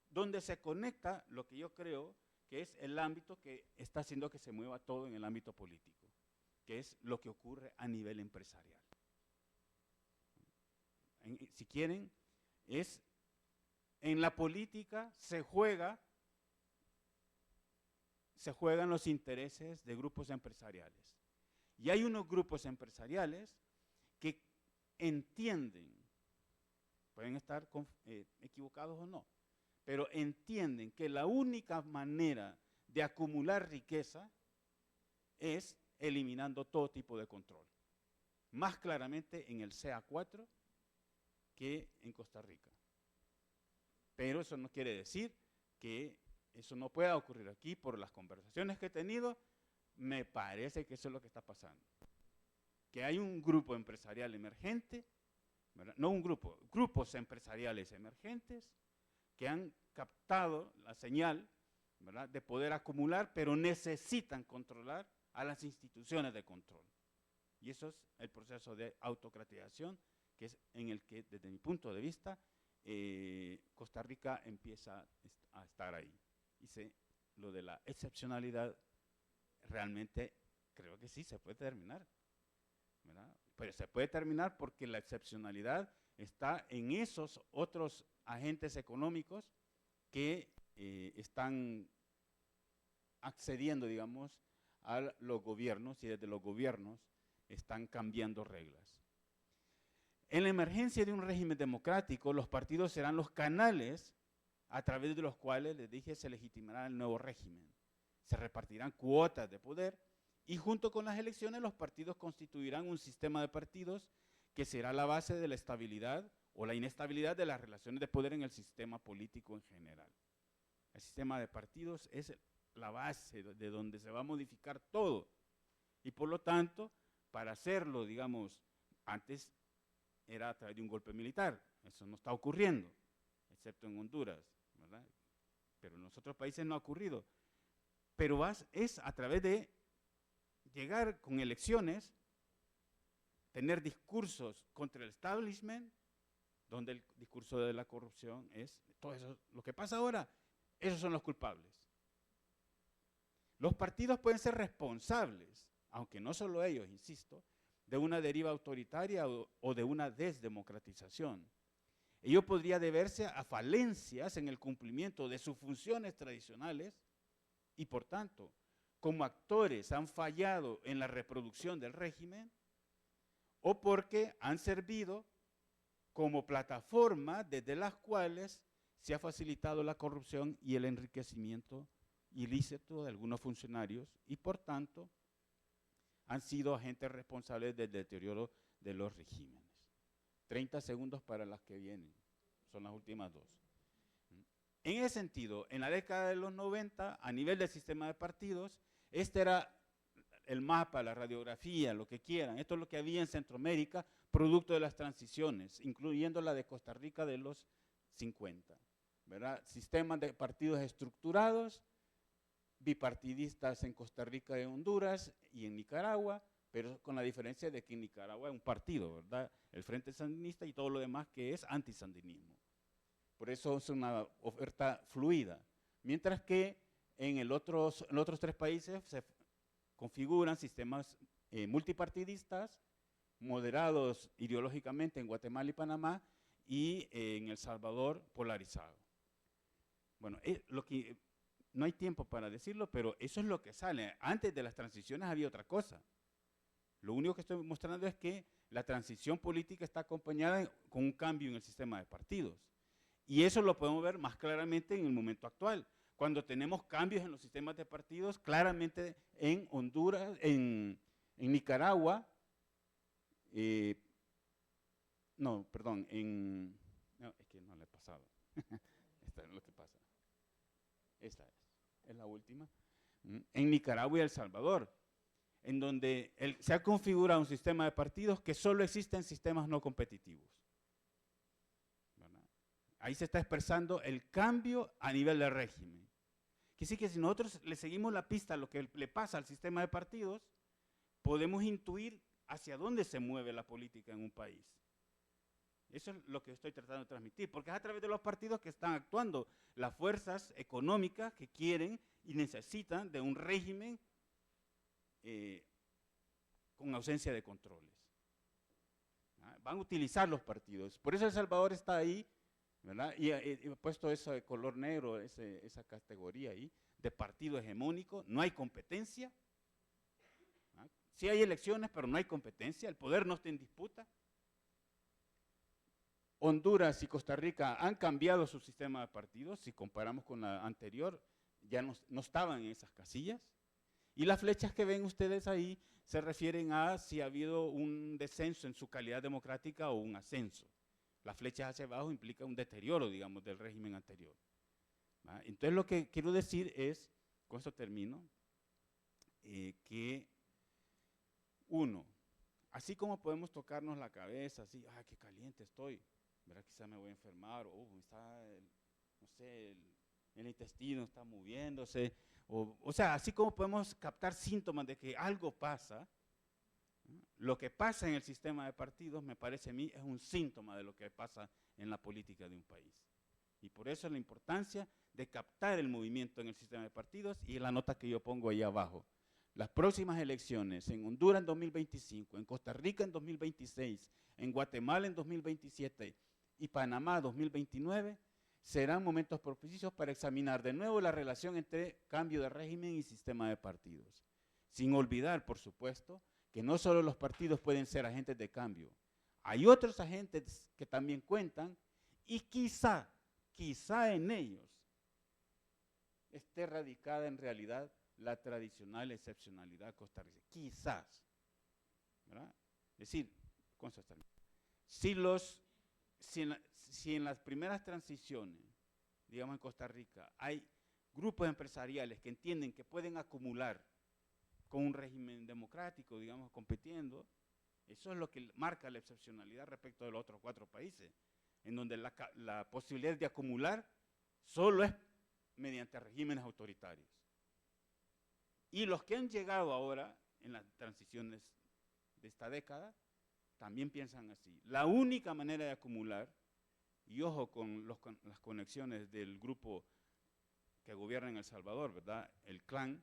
donde se conecta lo que yo creo que es el ámbito que está haciendo que se mueva todo en el ámbito político, que es lo que ocurre a nivel empresarial. Si quieren, es en la política se juegan los intereses de grupos empresariales. Y hay unos grupos empresariales que entienden, pueden estar equivocados o no, pero entienden que la única manera de acumular riqueza es eliminando todo tipo de control. Más claramente en el CA4 que en Costa Rica. Pero eso no quiere decir que eso no pueda ocurrir aquí. Por las conversaciones que he tenido, me parece que eso es lo que está pasando. Que hay un grupo empresarial emergente, ¿verdad? No un grupo, grupos empresariales emergentes que han captado la señal, ¿verdad?, de poder acumular, pero necesitan controlar a las instituciones de control. Y eso es el proceso de autocratización, que es en el que, desde mi punto de vista, Costa Rica empieza a estar ahí. Y lo de la excepcionalidad, realmente creo que sí se puede terminar, ¿verdad? Pero se puede terminar porque la excepcionalidad está en esos otros agentes económicos que están accediendo, digamos, a los gobiernos y desde los gobiernos están cambiando reglas. En la emergencia de un régimen democrático, los partidos serán los canales a través de los cuales, les dije, se legitimará el nuevo régimen. Se repartirán cuotas de poder y junto con las elecciones los partidos constituirán un sistema de partidos que será la base de la estabilidad o la inestabilidad de las relaciones de poder en el sistema político en general. El sistema de partidos es la base de donde se va a modificar todo y por lo tanto, para hacerlo, digamos, antes era a través de un golpe militar, eso no está ocurriendo, excepto en Honduras, ¿verdad? Pero en los otros países no ha ocurrido. Pero es a través de llegar con elecciones tener discursos contra el establishment, donde el discurso de la corrupción es todo eso, lo que pasa ahora, esos son los culpables. Los partidos pueden ser responsables, aunque no solo ellos, insisto, de una deriva autoritaria o de una desdemocratización. Ello podría deberse a falencias en el cumplimiento de sus funciones tradicionales y, por tanto, como actores han fallado en la reproducción del régimen o porque han servido como plataforma desde las cuales se ha facilitado la corrupción y el enriquecimiento ilícito de algunos funcionarios y, por tanto, han sido agentes responsables del deterioro de los regímenes. 30 segundos para las que vienen, son las últimas dos. En ese sentido, en la década de los 90, a nivel del sistema de partidos, este era el mapa, la radiografía, lo que quieran. Esto es lo que había en Centroamérica, producto de las transiciones, incluyendo la de Costa Rica de los 50. ¿Verdad? Sistemas de partidos estructurados, bipartidistas en Costa Rica y Honduras y en Nicaragua, pero con la diferencia de que en Nicaragua es un partido, ¿verdad? El Frente Sandinista y todo lo demás que es antisandinismo. Por eso es una oferta fluida. Mientras que en los otros tres países se configuran sistemas multipartidistas, moderados ideológicamente en Guatemala y Panamá, y en El Salvador polarizado. Bueno, no hay tiempo para decirlo, pero eso es lo que sale. Antes de las transiciones había otra cosa. Lo único que estoy mostrando es que la transición política está acompañada con un cambio en el sistema de partidos. Y eso lo podemos ver más claramente en el momento actual, cuando tenemos cambios en los sistemas de partidos, claramente en Honduras, en Nicaragua, no, es que no le he pasado. Esta es lo que pasa. Esta es la última. En Nicaragua y El Salvador, en donde se ha configurado un sistema de partidos que solo existen sistemas no competitivos. ¿Verdad? Ahí se está expresando el cambio a nivel del régimen. Que sí que si nosotros le seguimos la pista a lo que le pasa al sistema de partidos, podemos intuir hacia dónde se mueve la política en un país. Eso es lo que estoy tratando de transmitir, porque es a través de los partidos que están actuando las fuerzas económicas que quieren y necesitan de un régimen con ausencia de controles. Van a utilizar los partidos. Por eso El Salvador está ahí, ¿verdad? Y he puesto eso de color negro, esa categoría ahí, de partido hegemónico. No hay competencia. Sí hay elecciones, pero no hay competencia. El poder no está en disputa. Honduras y Costa Rica han cambiado su sistema de partidos. Si comparamos con la anterior, ya no estaban en esas casillas. Y las flechas que ven ustedes ahí se refieren a si ha habido un descenso en su calidad democrática o un ascenso. Las flechas hacia abajo implican un deterioro, digamos, del régimen anterior. Entonces lo que quiero decir es, con esto termino, que uno, así como podemos tocarnos la cabeza, así, qué caliente estoy, ¿verdad? Quizá me voy a enfermar, no sé, el intestino está moviéndose, o sea, así como podemos captar síntomas de que algo pasa, lo que pasa en el sistema de partidos, me parece a mí, es un síntoma de lo que pasa en la política de un país. Y por eso la importancia de captar el movimiento en el sistema de partidos y la nota que yo pongo ahí abajo. Las próximas elecciones en Honduras en 2025, en Costa Rica en 2026, en Guatemala en 2027 y Panamá 2029, serán momentos propicios para examinar de nuevo la relación entre cambio de régimen y sistema de partidos. Sin olvidar, por supuesto, que no solo los partidos pueden ser agentes de cambio. Hay otros agentes que también cuentan y quizá en ellos esté radicada en realidad la tradicional excepcionalidad costarricense. Quizás. ¿Verdad? Es decir, si en las primeras transiciones, digamos en Costa Rica, hay grupos empresariales que entienden que pueden acumular con un régimen democrático, digamos, compitiendo, eso es lo que marca la excepcionalidad respecto de los otros 4 países, en donde la posibilidad de acumular solo es mediante regímenes autoritarios. Y los que han llegado ahora, en las transiciones de esta década, también piensan así. La única manera de acumular, y ojo con las conexiones del grupo que gobierna en El Salvador, ¿verdad? El clan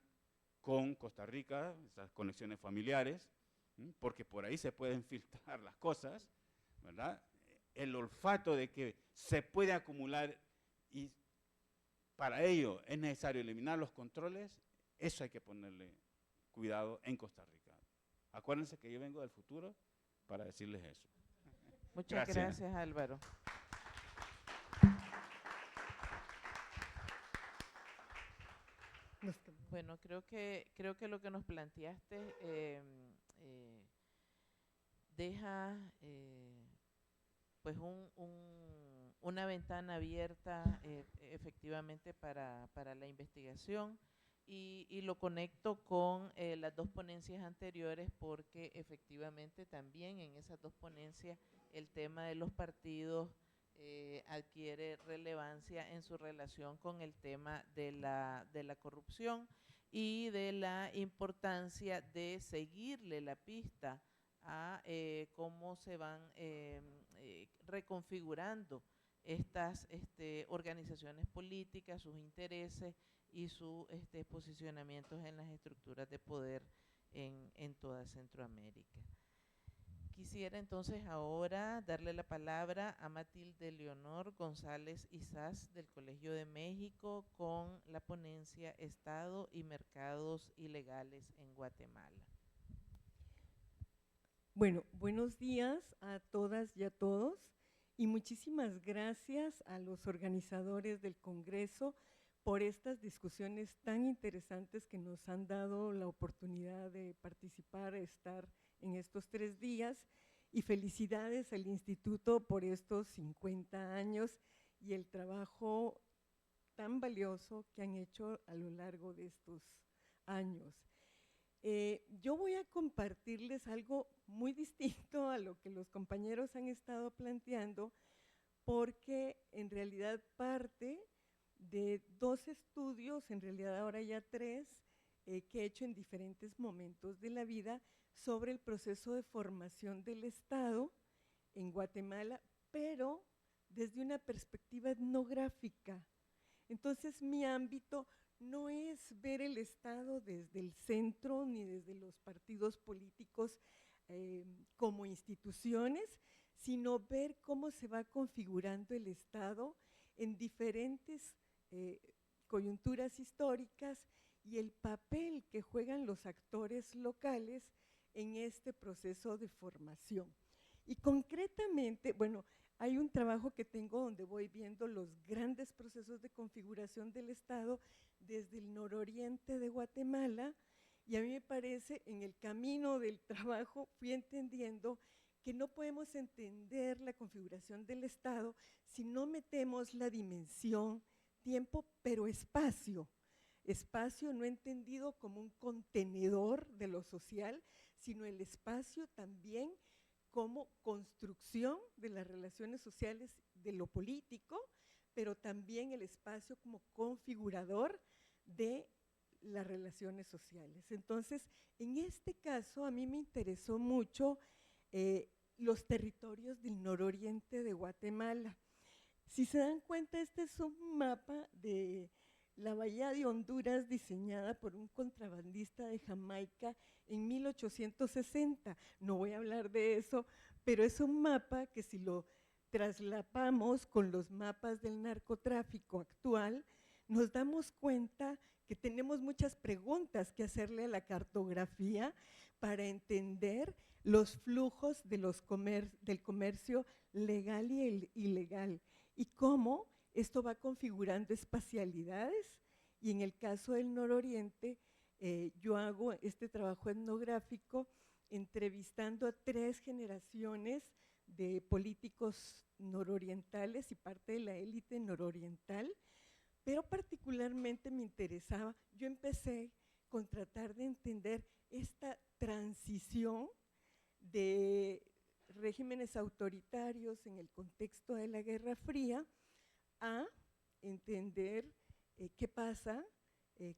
con Costa Rica, esas conexiones familiares, porque por ahí se pueden filtrar las cosas, ¿verdad? El olfato de que se puede acumular y para ello es necesario eliminar los controles, eso hay que ponerle cuidado en Costa Rica. Acuérdense que yo vengo del futuro para decirles eso. Muchas gracias, Álvaro. Bueno, creo que lo que nos planteaste deja pues una ventana abierta efectivamente para la investigación y lo conecto con las dos ponencias anteriores porque efectivamente también en esas dos ponencias el tema de los partidos adquiere relevancia en su relación con el tema de la corrupción y de la importancia de seguirle la pista a cómo se van reconfigurando estas organizaciones políticas, sus intereses y sus posicionamientos en las estructuras de poder en toda Centroamérica. Quisiera entonces ahora darle la palabra a Matilde Leonor González Izás del Colegio de México con la ponencia Estado y Mercados Ilegales en Guatemala. Bueno, buenos días a todas y a todos y muchísimas gracias a los organizadores del Congreso por estas discusiones tan interesantes que nos han dado la oportunidad de participar, estar en estos 3 días y felicidades al Instituto por estos 50 años y el trabajo tan valioso que han hecho a lo largo de estos años. Yo voy a compartirles algo muy distinto a lo que los compañeros han estado planteando porque en realidad parte de 2 estudios, en realidad ahora ya 3, que he hecho en diferentes momentos de la vida sobre el proceso de formación del Estado en Guatemala, pero desde una perspectiva etnográfica. Entonces, mi ámbito no es ver el Estado desde el centro ni desde los partidos políticos como instituciones, sino ver cómo se va configurando el Estado en diferentes coyunturas históricas y el papel que juegan los actores locales en este proceso de formación. Y concretamente, bueno, hay un trabajo que tengo donde voy viendo los grandes procesos de configuración del Estado desde el nororiente de Guatemala, y a mí me parece, en el camino del trabajo, fui entendiendo que no podemos entender la configuración del Estado si no metemos la dimensión tiempo, pero espacio. Espacio no entendido como un contenedor de lo social, sino el espacio también como construcción de las relaciones sociales de lo político, pero también el espacio como configurador de las relaciones sociales. Entonces, en este caso, a mí me interesó mucho los territorios del nororiente de Guatemala. Si se dan cuenta, este es un mapa de la Bahía de Honduras diseñada por un contrabandista de Jamaica en 1860. No voy a hablar de eso, pero es un mapa que si lo traslapamos con los mapas del narcotráfico actual, nos damos cuenta que tenemos muchas preguntas que hacerle a la cartografía para entender los flujos de del comercio legal y ilegal y cómo esto va configurando espacialidades. Y en el caso del nororiente, yo hago este trabajo etnográfico entrevistando a 3 generaciones de políticos nororientales y parte de la élite nororiental, pero particularmente me interesaba, yo empecé con tratar de entender esta transición de regímenes autoritarios en el contexto de la Guerra Fría a entender qué pasa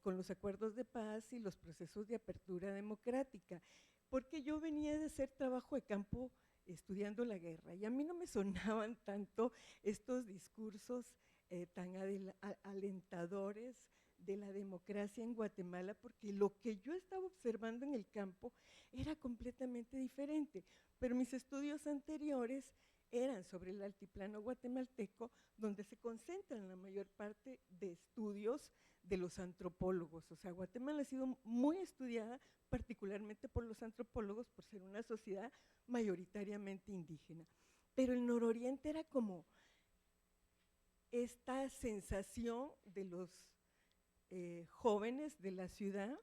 con los acuerdos de paz y los procesos de apertura democrática, porque yo venía de hacer trabajo de campo estudiando la guerra, y a mí no me sonaban tanto estos discursos tan alentadores de la democracia en Guatemala, porque lo que yo estaba observando en el campo era completamente diferente, pero mis estudios anteriores eran sobre el altiplano guatemalteco, donde se concentran la mayor parte de estudios de los antropólogos. O sea, Guatemala ha sido muy estudiada, particularmente por los antropólogos, por ser una sociedad mayoritariamente indígena. Pero el nororiente era como esta sensación de los jóvenes de la ciudad,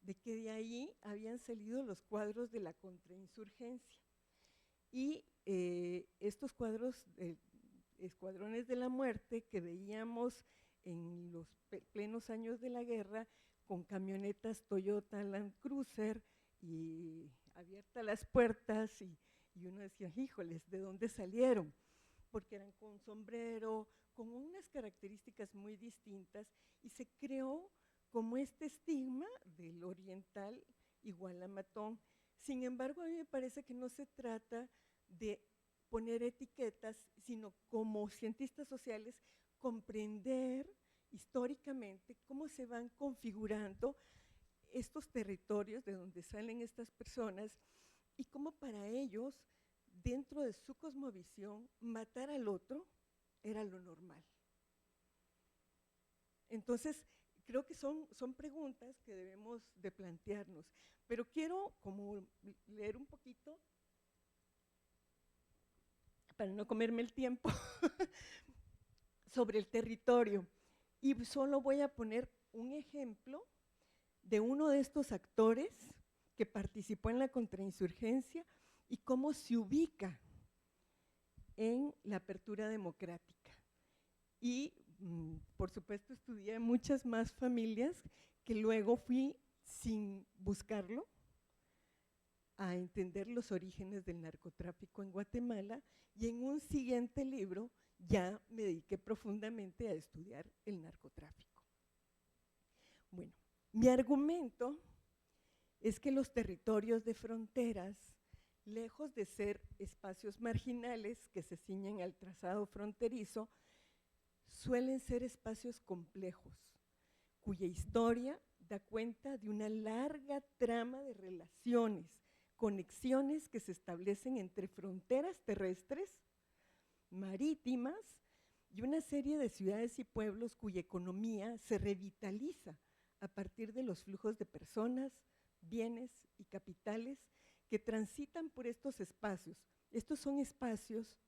de que de ahí habían salido los cuadros de la contrainsurgencia. Y estos cuadros, escuadrones de la muerte que veíamos en los plenos años de la guerra, con camionetas Toyota Land Cruiser y abiertas las puertas, y uno decía, híjoles, ¿de dónde salieron? Porque eran con sombrero, con unas características muy distintas, y se creó como este estigma del oriental igual a matón. Sin embargo, a mí me parece que no se trata de poner etiquetas, sino como cientistas sociales comprender históricamente cómo se van configurando estos territorios de donde salen estas personas, y cómo para ellos, dentro de su cosmovisión, matar al otro era lo normal. Entonces, creo que son preguntas que debemos de plantearnos, pero quiero como leer un poquito, para no comerme el tiempo, sobre el territorio, y solo voy a poner un ejemplo de uno de estos actores que participó en la contrainsurgencia y cómo se ubica en la apertura democrática. Y por supuesto estudié muchas más familias que luego fui, sin buscarlo, a entender los orígenes del narcotráfico en Guatemala, y en un siguiente libro ya me dediqué profundamente a estudiar el narcotráfico. Bueno, mi argumento es que los territorios de fronteras, lejos de ser espacios marginales que se ciñen al trazado fronterizo, suelen ser espacios complejos, cuya historia da cuenta de una larga trama de relaciones, conexiones que se establecen entre fronteras terrestres, marítimas, y una serie de ciudades y pueblos cuya economía se revitaliza a partir de los flujos de personas, bienes y capitales que transitan por estos espacios. Estos son espacios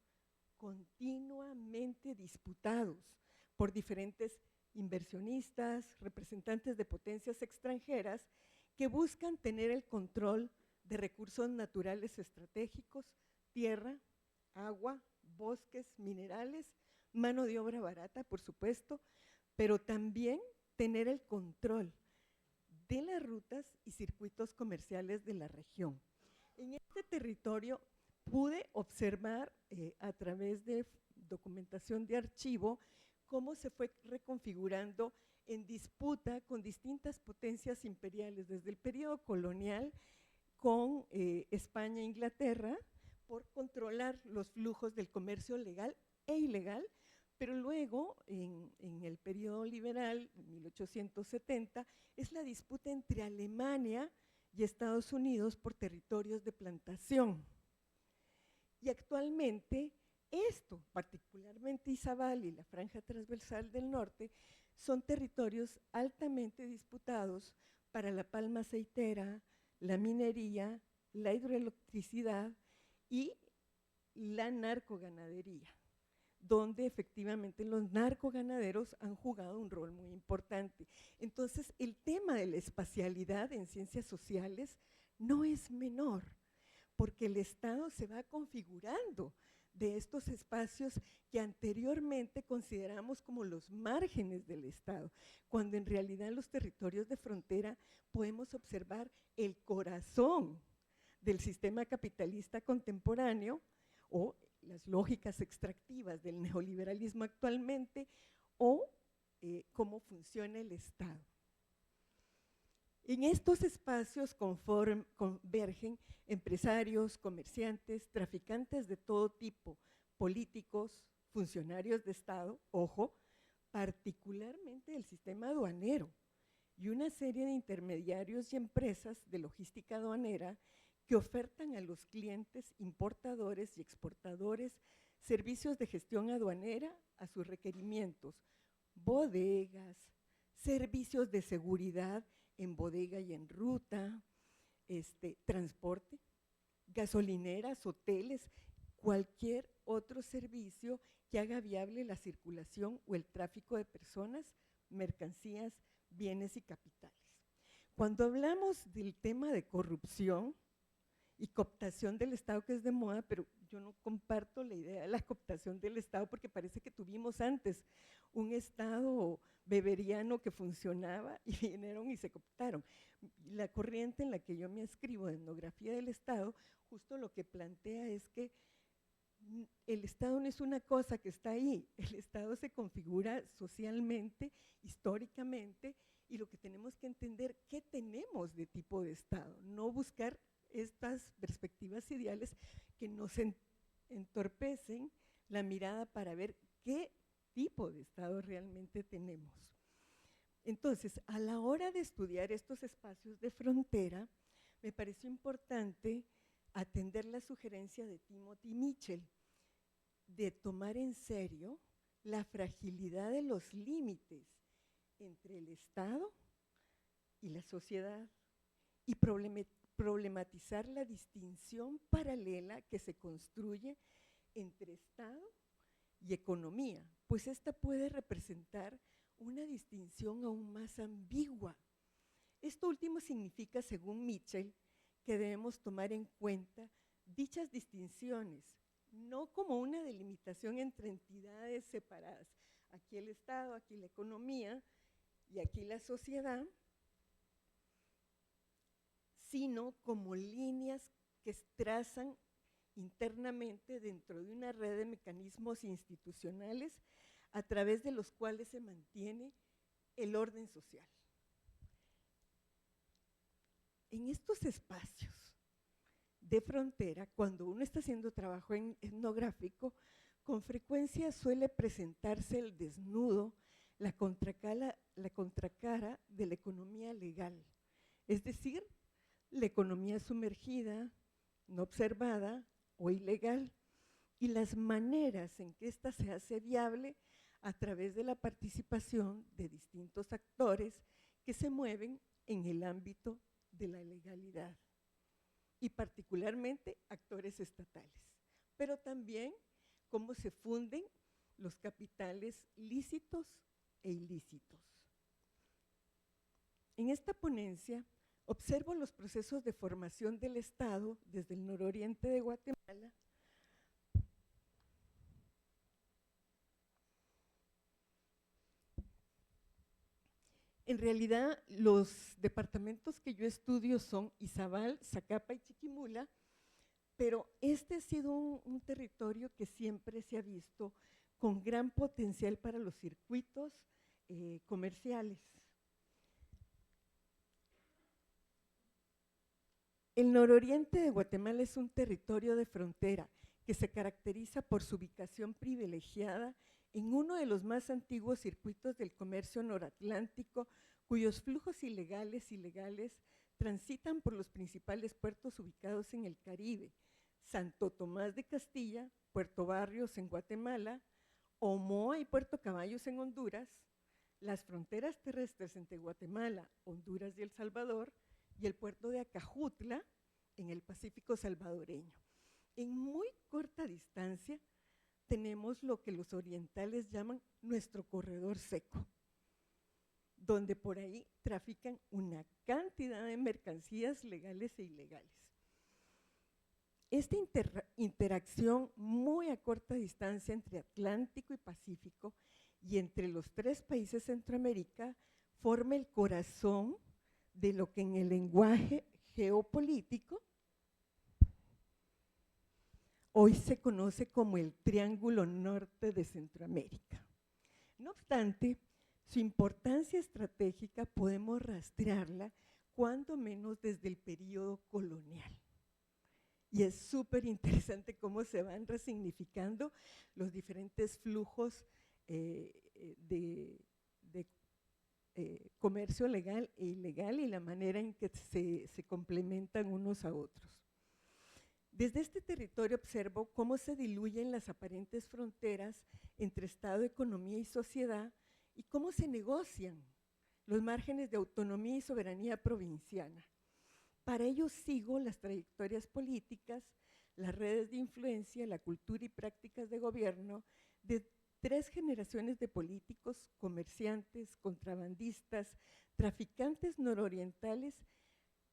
continuamente disputados por diferentes inversionistas, representantes de potencias extranjeras que buscan tener el control de recursos naturales estratégicos, tierra, agua, bosques, minerales, mano de obra barata, por supuesto, pero también tener el control de las rutas y circuitos comerciales de la región. En este territorio pude observar a través de documentación de archivo cómo se fue reconfigurando en disputa con distintas potencias imperiales, desde el periodo colonial con España e Inglaterra, por controlar los flujos del comercio legal e ilegal, pero luego en el periodo liberal, 1870, es la disputa entre Alemania y Estados Unidos por territorios de plantación. Y actualmente esto, particularmente Izabal y la franja transversal del norte, son territorios altamente disputados para la palma aceitera, la minería, la hidroelectricidad y la narcoganadería, donde efectivamente los narcoganaderos han jugado un rol muy importante. Entonces, el tema de la espacialidad en ciencias sociales no es menor, porque el Estado se va configurando de estos espacios que anteriormente consideramos como los márgenes del Estado, cuando en realidad en los territorios de frontera podemos observar el corazón del sistema capitalista contemporáneo, o las lógicas extractivas del neoliberalismo actualmente, o cómo funciona el Estado. En estos espacios convergen empresarios, comerciantes, traficantes de todo tipo, políticos, funcionarios de Estado, ojo, particularmente del sistema aduanero, y una serie de intermediarios y empresas de logística aduanera que ofertan a los clientes importadores y exportadores servicios de gestión aduanera a sus requerimientos, bodegas, servicios de seguridad en bodega y en ruta, transporte, gasolineras, hoteles, cualquier otro servicio que haga viable la circulación o el tráfico de personas, mercancías, bienes y capitales. Cuando hablamos del tema de corrupción y cooptación del Estado, que es de moda, pero yo no comparto la idea de la cooptación del Estado, porque parece que tuvimos antes un Estado beberiano que funcionaba y vinieron y se cooptaron. La corriente en la que yo me inscribo de etnografía del Estado, justo lo que plantea es que el Estado no es una cosa que está ahí, el Estado se configura socialmente, históricamente, y lo que tenemos que entender, ¿qué tenemos de tipo de Estado? No buscar estas perspectivas ideales que nos entorpecen la mirada para ver qué tipo de Estado realmente tenemos. Entonces, a la hora de estudiar estos espacios de frontera, me pareció importante atender la sugerencia de Timothy Mitchell de tomar en serio la fragilidad de los límites entre el Estado y la sociedad y problematizar la distinción paralela que se construye entre Estado y economía, pues esta puede representar una distinción aún más ambigua. Esto último significa, según Mitchell, que debemos tomar en cuenta dichas distinciones, no como una delimitación entre entidades separadas, aquí el Estado, aquí la economía y aquí la sociedad, sino como líneas que trazan internamente dentro de una red de mecanismos institucionales a través de los cuales se mantiene el orden social. En estos espacios de frontera, cuando uno está haciendo trabajo etnográfico, con frecuencia suele presentarse el desnudo, la contracara de la economía legal, es decir, la economía sumergida, no observada o ilegal, y las maneras en que ésta se hace viable a través de la participación de distintos actores que se mueven en el ámbito de la legalidad, y particularmente actores estatales, pero también cómo se funden los capitales lícitos e ilícitos. En esta ponencia observo los procesos de formación del Estado desde el nororiente de Guatemala En realidad, los departamentos que yo estudio son Izabal, Zacapa y Chiquimula, pero este ha sido un territorio que siempre se ha visto con gran potencial para los circuitos comerciales. El nororiente de Guatemala es un territorio de frontera que se caracteriza por su ubicación privilegiada en uno de los más antiguos circuitos del comercio noratlántico, cuyos flujos ilegales y legales transitan por los principales puertos ubicados en el Caribe: Santo Tomás de Castilla, Puerto Barrios en Guatemala, Omoa y Puerto Caballos en Honduras, las fronteras terrestres entre Guatemala, Honduras y El Salvador, y el puerto de Acajutla en el Pacífico salvadoreño. En muy corta distancia tenemos lo que los orientales llaman nuestro corredor seco, donde por ahí trafican una cantidad de mercancías legales e ilegales. Esta interacción muy a corta distancia entre Atlántico y Pacífico y entre los tres países de Centroamérica forma el corazón de lo que en el lenguaje geopolítico hoy se conoce como el Triángulo Norte de Centroamérica. No obstante, su importancia estratégica podemos rastrearla cuando menos desde el periodo colonial. Y es súper interesante cómo se van resignificando los diferentes flujos de comercio legal e ilegal y la manera en que se complementan unos a otros. Desde este territorio observo cómo se diluyen las aparentes fronteras entre Estado, economía y sociedad y cómo se negocian los márgenes de autonomía y soberanía provinciana. Para ello sigo las trayectorias políticas, las redes de influencia, la cultura y prácticas de gobierno de 3 generaciones de políticos, comerciantes, contrabandistas, traficantes nororientales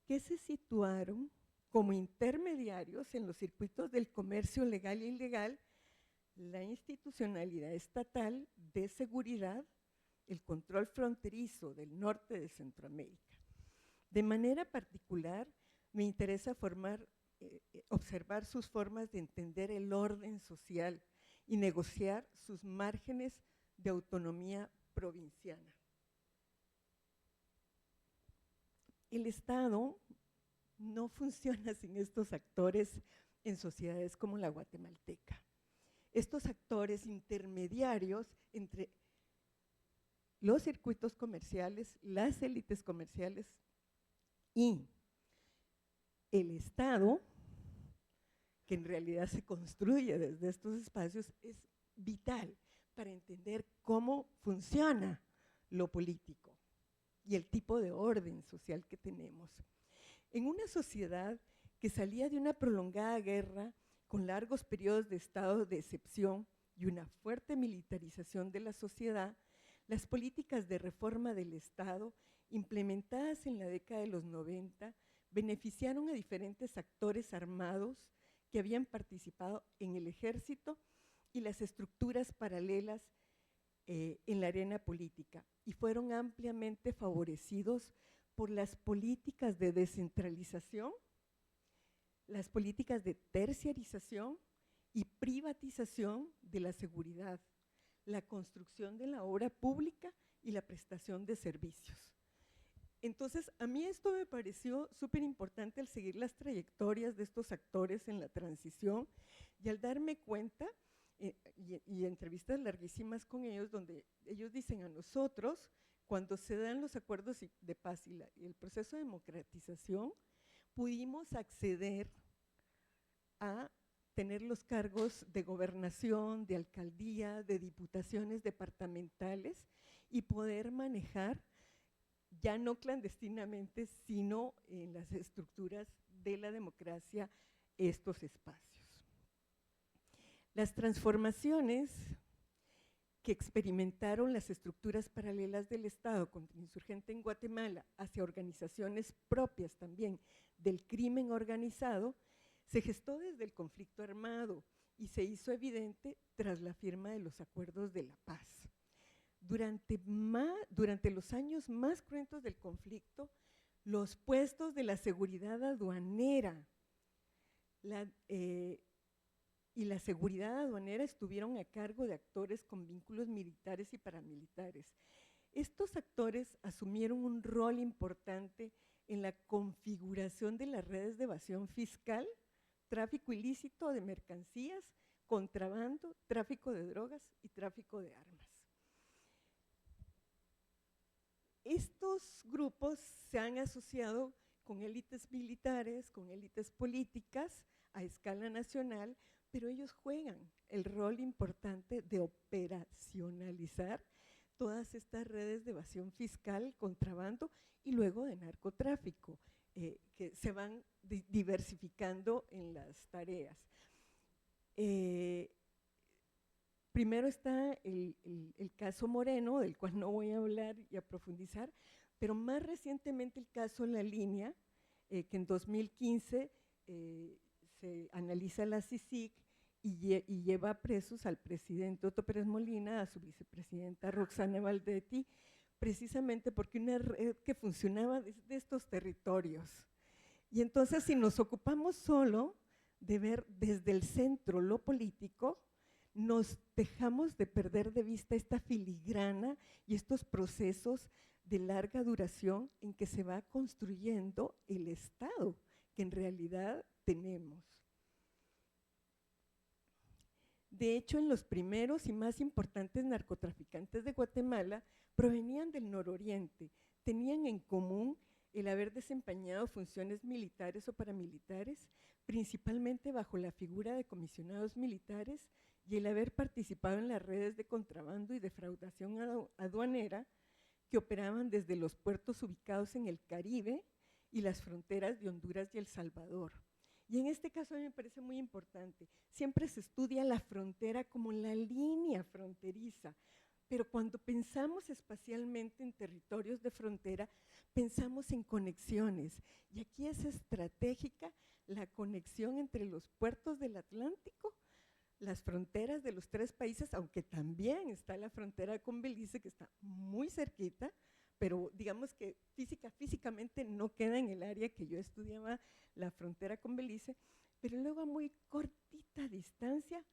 que se situaron como intermediarios en los circuitos del comercio legal e ilegal, la institucionalidad estatal de seguridad, el control fronterizo del norte de Centroamérica. De manera particular, me interesa observar sus formas de entender el orden social y negociar sus márgenes de autonomía provinciana. El Estado no funciona sin estos actores en sociedades como la guatemalteca. Estos actores intermediarios entre los circuitos comerciales, las élites comerciales y el Estado, que en realidad se construye desde estos espacios, es vital para entender cómo funciona lo político y el tipo de orden social que tenemos. En una sociedad que salía de una prolongada guerra con largos periodos de estado de excepción y una fuerte militarización de la sociedad, las políticas de reforma del Estado implementadas en la década de los 90 beneficiaron a diferentes actores armados que habían participado en el ejército y las estructuras paralelas en la arena política y fueron ampliamente favorecidos por las políticas de descentralización, las políticas de terciarización y privatización de la seguridad, la construcción de la obra pública y la prestación de servicios. Entonces, a mí esto me pareció súper importante al seguir las trayectorias de estos actores en la transición y al darme cuenta, y entrevistas larguísimas con ellos, donde ellos dicen a nosotros, cuando se dan los acuerdos de paz y el proceso de democratización, pudimos acceder a tener los cargos de gobernación, de alcaldía, de diputaciones departamentales y poder manejar, ya no clandestinamente, sino en las estructuras de la democracia, estos espacios. Las transformaciones que experimentaron las estructuras paralelas del Estado contrainsurgente en Guatemala hacia organizaciones propias también del crimen organizado, se gestó desde el conflicto armado y se hizo evidente tras la firma de los acuerdos de la paz. Durante los años más cruentos del conflicto, los puestos de la seguridad aduanera y la seguridad aduanera estuvieron a cargo de actores con vínculos militares y paramilitares. Estos actores asumieron un rol importante en la configuración de las redes de evasión fiscal, tráfico ilícito de mercancías, contrabando, tráfico de drogas y tráfico de armas. Estos grupos se han asociado con élites militares, con élites políticas a escala nacional, pero ellos juegan el rol importante de operacionalizar todas estas redes de evasión fiscal, contrabando y luego de narcotráfico, que se van diversificando en las tareas. Primero está el caso Moreno, del cual no voy a hablar y a profundizar, pero más recientemente el caso La Línea, que en 2015 se analiza la CICIG y lleva presos al presidente Otto Pérez Molina, a su vicepresidenta Roxana Valdetti, precisamente porque una red que funcionaba desde estos territorios. Y entonces, si nos ocupamos solo de ver desde el centro lo político, nos dejamos de perder de vista esta filigrana y estos procesos de larga duración en que se va construyendo el Estado que en realidad tenemos. De hecho, en los primeros y más importantes narcotraficantes de Guatemala provenían del nororiente, tenían en común el haber desempeñado funciones militares o paramilitares, principalmente bajo la figura de comisionados militares, y el haber participado en las redes de contrabando y defraudación aduanera que operaban desde los puertos ubicados en el Caribe y las fronteras de Honduras y El Salvador. Y en este caso a mí me parece muy importante, siempre se estudia la frontera como la línea fronteriza, pero cuando pensamos espacialmente en territorios de frontera, pensamos en conexiones, y aquí es estratégica la conexión entre los puertos del Atlántico, las fronteras de los tres países, aunque también está la frontera con Belice, que está muy cerquita, pero digamos que físicamente no queda en el área que yo estudiaba, la frontera con Belice, pero luego a muy cortita distancia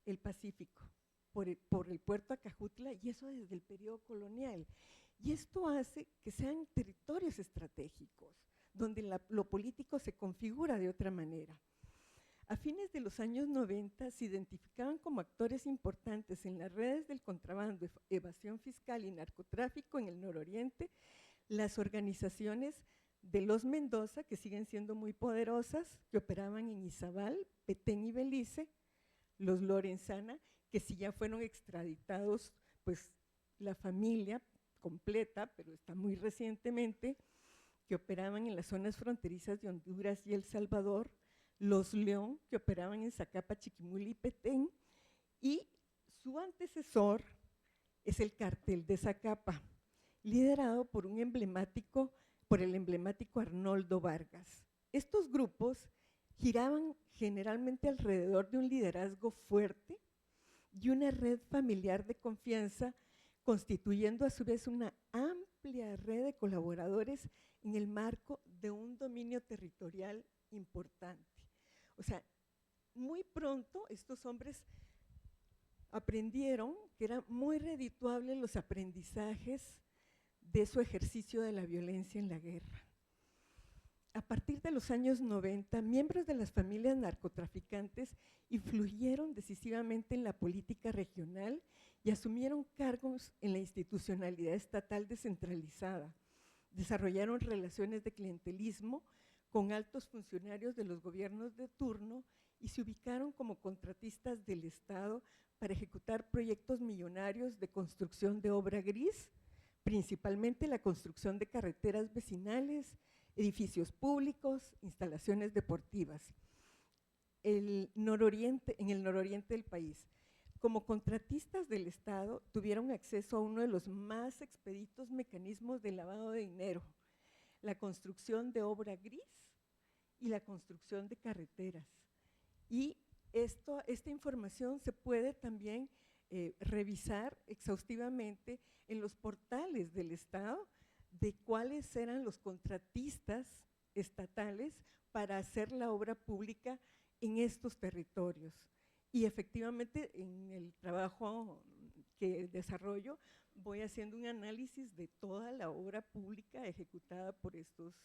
el Pacífico, por el puerto Acajutla, y eso desde el periodo colonial. Y esto hace que sean territorios estratégicos, donde lo político se configura de otra manera. A fines de los años 90 se identificaban como actores importantes en las redes del contrabando, evasión fiscal y narcotráfico en el nororiente, las organizaciones de los Mendoza, que siguen siendo muy poderosas, que operaban en Izabal, Petén y Belice, los Lorenzana, que sí ya fueron extraditados, pues la familia completa, pero está muy recientemente, que operaban en las zonas fronterizas de Honduras y El Salvador, los León, que operaban en Zacapa, Chiquimula y Petén, y su antecesor es el Cartel de Zacapa, liderado por el emblemático Arnoldo Vargas. Estos grupos giraban generalmente alrededor de un liderazgo fuerte y una red familiar de confianza, constituyendo a su vez una amplia red de colaboradores en el marco de un dominio territorial importante. O sea, muy pronto estos hombres aprendieron que eran muy redituables los aprendizajes de su ejercicio de la violencia en la guerra. A partir de los años 90, miembros de las familias narcotraficantes influyeron decisivamente en la política regional y asumieron cargos en la institucionalidad estatal descentralizada. Desarrollaron relaciones de clientelismo con altos funcionarios de los gobiernos de turno y se ubicaron como contratistas del Estado para ejecutar proyectos millonarios de construcción de obra gris, principalmente la construcción de carreteras vecinales, edificios públicos, instalaciones deportivas. En el nororiente del país. Como contratistas del Estado, tuvieron acceso a uno de los más expeditos mecanismos de lavado de dinero, la construcción de obra gris y la construcción de carreteras. Y esta información se puede también revisar exhaustivamente en los portales del Estado de cuáles eran los contratistas estatales para hacer la obra pública en estos territorios. Y efectivamente en el trabajo que desarrollo voy haciendo un análisis de toda la obra pública ejecutada por estos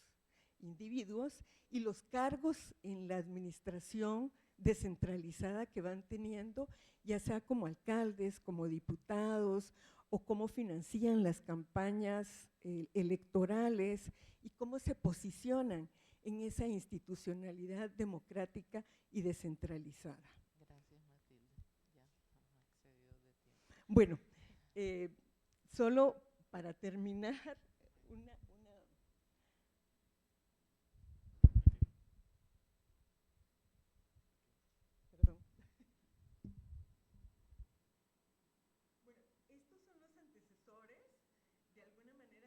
individuos y los cargos en la administración descentralizada que van teniendo, ya sea como alcaldes, como diputados, o cómo financian las campañas electorales y cómo se posicionan en esa institucionalidad democrática y descentralizada. Gracias, Matilde. Ya hemos excedido de tiempo. Bueno, solo para terminar, perdón. Bueno, estos son los antecesores, de alguna manera,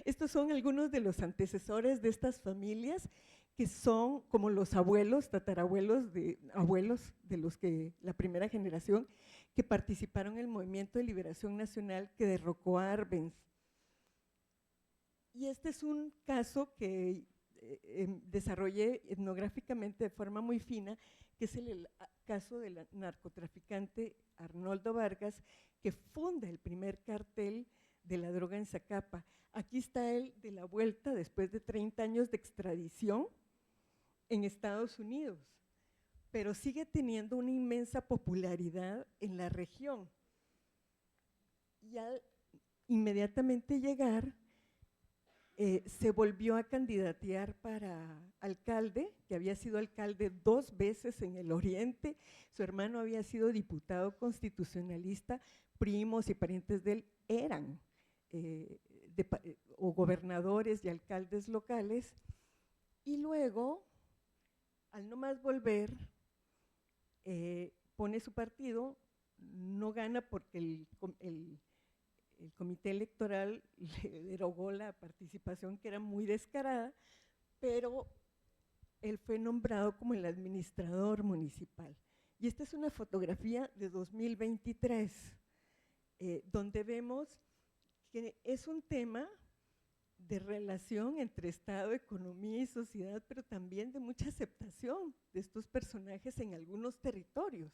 estos son algunos de los antecesores de estas familias que son como los abuelos, tatarabuelos abuelos de los que la primera generación que participaron en el movimiento de liberación nacional que derrocó a Arbenz. Y este es un caso que desarrollé etnográficamente de forma muy fina, que es el caso del narcotraficante Arnoldo Vargas, que funda el primer cartel de la droga en Zacapa. Aquí está él de la vuelta después de 30 años de extradición en Estados Unidos, pero sigue teniendo una inmensa popularidad en la región. Y al inmediatamente llegar, se volvió a candidatear para alcalde, que había sido alcalde 2 veces en el Oriente. Su hermano había sido diputado constitucionalista, primos y parientes de él eran o gobernadores y alcaldes locales. Y luego, al no más volver, pone su partido, no gana porque el comité electoral le derogó la participación, que era muy descarada, pero él fue nombrado como el administrador municipal. Y esta es una fotografía de 2023, donde vemos que es un tema de relación entre Estado, economía y sociedad, pero también de mucha aceptación de estos personajes en algunos territorios,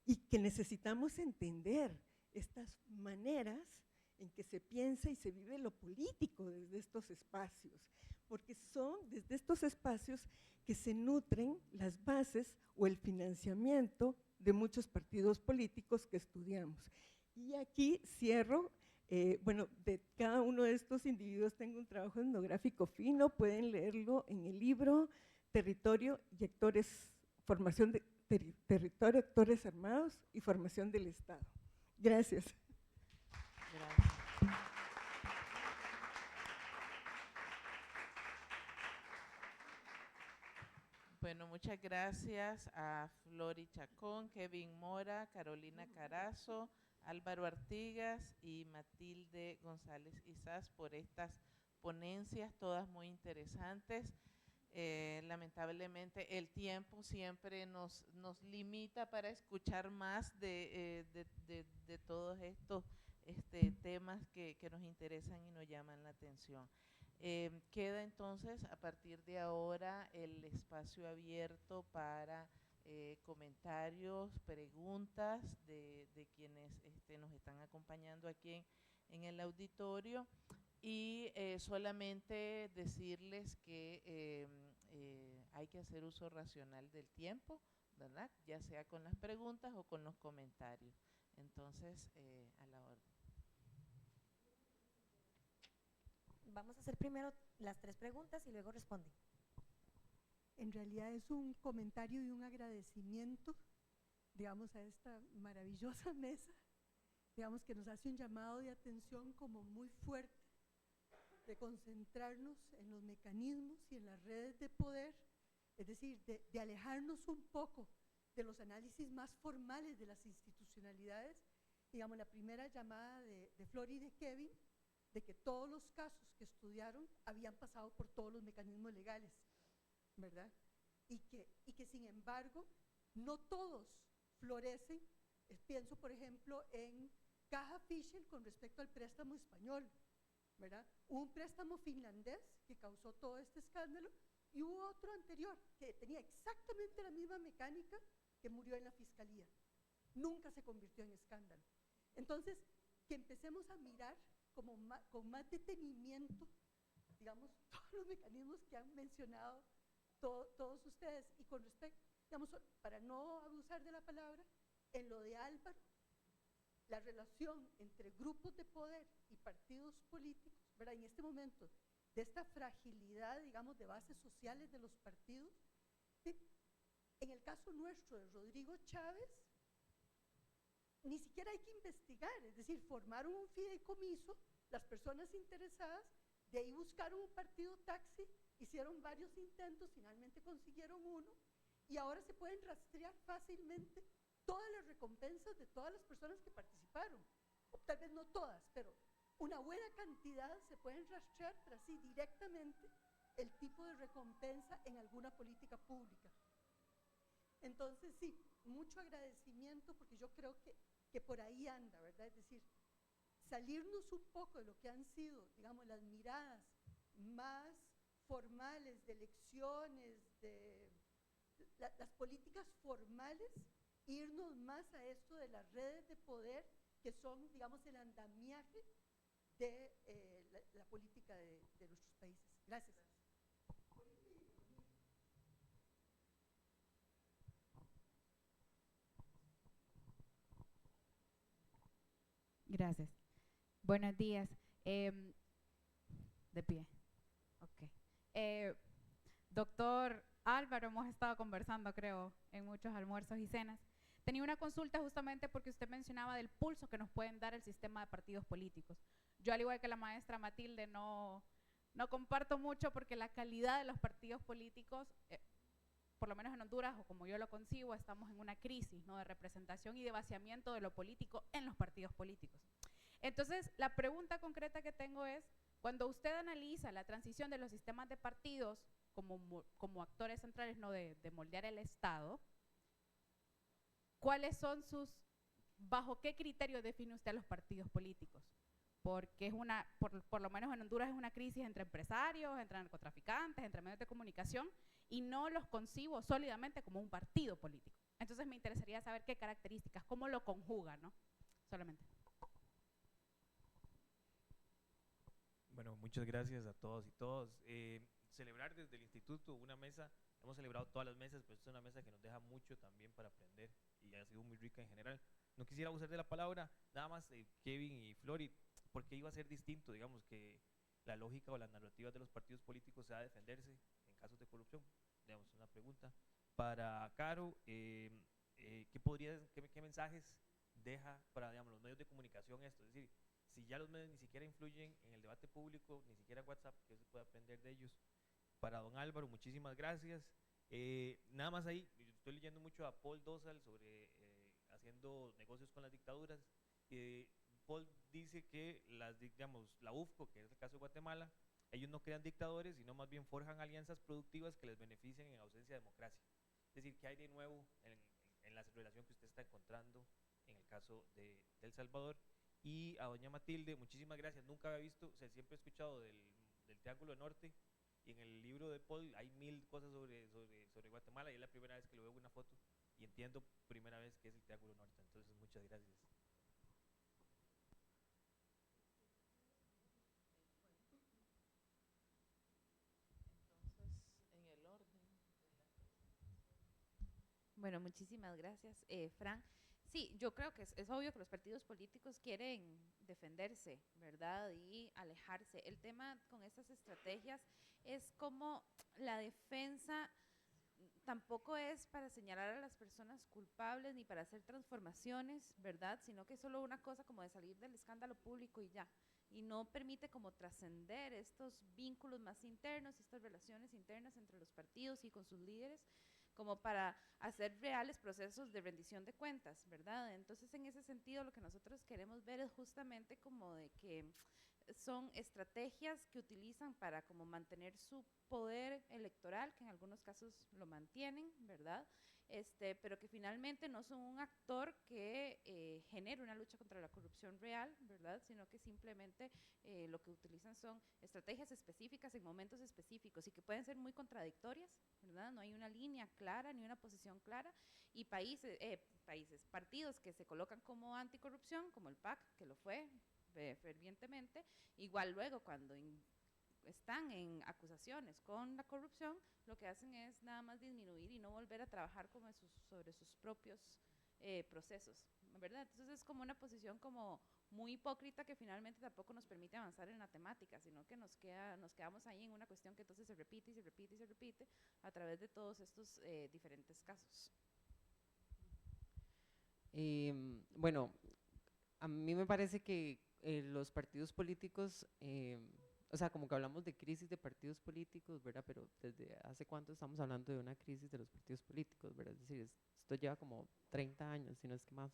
y que necesitamos entender estas maneras en que se piensa y se vive lo político desde estos espacios, porque son desde estos espacios que se nutren las bases o el financiamiento de muchos partidos políticos que estudiamos. Y aquí cierro. Bueno, de cada uno de estos individuos tengo un trabajo etnográfico fino, pueden leerlo en el libro Territorio y Actores, Formación de Territorio, Actores Armados y Formación del Estado. Gracias. Gracias. Bueno, muchas gracias a Flori Chacón, Kevin Mora, Carolina Carazo, Álvaro Artigas y Matilde González Izás por estas ponencias, todas muy interesantes. Lamentablemente el tiempo siempre nos limita para escuchar más de todos estos temas que nos interesan y nos llaman la atención. Queda entonces a partir de ahora el espacio abierto para comentarios, preguntas de quienes nos están acompañando aquí en el auditorio, y solamente decirles que hay que hacer uso racional del tiempo, ¿verdad? Ya sea con las preguntas o con los comentarios. Entonces, a la orden. Vamos a hacer primero las 3 preguntas y luego responden. En realidad es un comentario y un agradecimiento, digamos, a esta maravillosa mesa, digamos, que nos hace un llamado de atención como muy fuerte, de concentrarnos en los mecanismos y en las redes de poder, es decir, de alejarnos un poco de los análisis más formales de las institucionalidades. Digamos, la primera llamada de Flor y de Kevin, de que todos los casos que estudiaron habían pasado por todos los mecanismos legales, ¿verdad? Y que sin embargo no todos florecen. Pienso, por ejemplo, en Caja Fischer con respecto al préstamo español, ¿verdad? Hubo un préstamo finlandés que causó todo este escándalo y hubo otro anterior que tenía exactamente la misma mecánica que murió en la fiscalía. Nunca se convirtió en escándalo. Entonces, que empecemos a mirar como con más detenimiento, digamos, todos los mecanismos que han mencionado todos ustedes. Y con respecto, digamos, para no abusar de la palabra, en lo de Álvaro, la relación entre grupos de poder y partidos políticos, ¿verdad? En este momento, de esta fragilidad, digamos, de bases sociales de los partidos, ¿sí? En el caso nuestro de Rodrigo Chávez, ni siquiera hay que investigar, es decir, formaron un fideicomiso, las personas interesadas, de ahí buscaron un partido taxi, hicieron varios intentos, finalmente consiguieron uno, y ahora se pueden rastrear fácilmente todas las recompensas de todas las personas que participaron, o tal vez no todas, pero una buena cantidad se pueden rastrear, pero así directamente, el tipo de recompensa en alguna política pública. Entonces, sí, mucho agradecimiento, porque yo creo que por ahí anda, ¿verdad? Es decir, salirnos un poco de lo que han sido, digamos, las miradas más formales de elecciones, de las políticas formales, irnos más a esto de las redes de poder, que son, digamos, el andamiaje de la política de nuestros países. Gracias. Gracias. Buenos días. De pie. Ok. Doctor Álvaro, hemos estado conversando, creo, en muchos almuerzos y cenas. Tenía una consulta justamente porque usted mencionaba del pulso que nos pueden dar el sistema de partidos políticos. Yo, al igual que la maestra Matilde, no comparto mucho porque la calidad de los partidos políticos, por lo menos en Honduras, o como yo lo concibo, estamos en una crisis, ¿no?, de representación y de vaciamiento de lo político en los partidos políticos. Entonces, la pregunta concreta que tengo es, cuando usted analiza la transición de los sistemas de partidos como actores centrales, ¿no?, de moldear el Estado, ¿cuáles son bajo qué criterio define usted a los partidos políticos? Porque es por lo menos en Honduras es una crisis entre empresarios, entre narcotraficantes, entre medios de comunicación, y no los concibo sólidamente como un partido político. Entonces me interesaría saber qué características, cómo lo conjugan, ¿no? Solamente. Bueno, muchas gracias a todos y todas. Celebrar desde el instituto una mesa, hemos celebrado todas las mesas, pero es una mesa que nos deja mucho también para aprender y ha sido muy rica en general. No quisiera abusar de la palabra, nada más Kevin y Flori, porque iba a ser distinto, digamos, que la lógica o las narrativas de los partidos políticos sea defenderse en casos de corrupción. Digamos, una pregunta para Caro, ¿qué mensajes deja para, digamos, los medios de comunicación esto? Es decir, si ya los medios ni siquiera influyen en el debate público, ni siquiera WhatsApp, ¿qué se puede aprender de ellos? Para don Álvaro, muchísimas gracias. Nada más ahí, estoy leyendo mucho a Paul Dosal sobre haciendo negocios con las dictaduras. Paul dice que la UFCO, que es el caso de Guatemala, ellos no crean dictadores, sino más bien forjan alianzas productivas que les beneficien en ausencia de democracia. Es decir, ¿qué hay de nuevo en la relación que usted está encontrando en el caso de El Salvador? Y a doña Matilde, muchísimas gracias. Nunca había visto, siempre he escuchado del Triángulo Norte, y en el libro de Paul hay 1000 cosas sobre Guatemala, y es la primera vez que lo veo en una foto y entiendo primera vez que es el Triángulo Norte. Entonces, muchas gracias. Entonces, en el orden. Bueno, muchísimas gracias, Fran. Sí, yo creo que es obvio que los partidos políticos quieren defenderse, ¿verdad? Y alejarse. El tema con estas estrategias es como la defensa tampoco es para señalar a las personas culpables ni para hacer transformaciones, ¿verdad? Sino que es solo una cosa como de salir del escándalo público y ya. Y no permite como trascender estos vínculos más internos, estas relaciones internas entre los partidos y con sus líderes, como para hacer reales procesos de rendición de cuentas, ¿verdad? Entonces, en ese sentido, lo que nosotros queremos ver es justamente como de que son estrategias que utilizan para como mantener su poder electoral, que en algunos casos lo mantienen, ¿verdad? Pero que finalmente no son un actor que genere una lucha contra la corrupción real, ¿verdad? Sino que simplemente lo que utilizan son estrategias específicas en momentos específicos y que pueden ser muy contradictorias, ¿verdad? No hay una línea clara ni una posición clara, y partidos que se colocan como anticorrupción, como el PAC, que lo fue fervientemente, igual luego cuando están en acusaciones con la corrupción, lo que hacen es nada más disminuir y no volver a trabajar como sobre sus propios procesos, ¿verdad? Entonces es como una posición como muy hipócrita que finalmente tampoco nos permite avanzar en la temática, sino que nos quedamos ahí en una cuestión que entonces se repite y se repite y se repite a través de todos estos diferentes casos. Bueno, a mí me parece que los partidos políticos, o sea, como que hablamos de crisis de partidos políticos, ¿verdad? Pero ¿desde hace cuánto estamos hablando de una crisis de los partidos políticos, ¿verdad? Es decir, esto lleva como 30 años, si no es que más.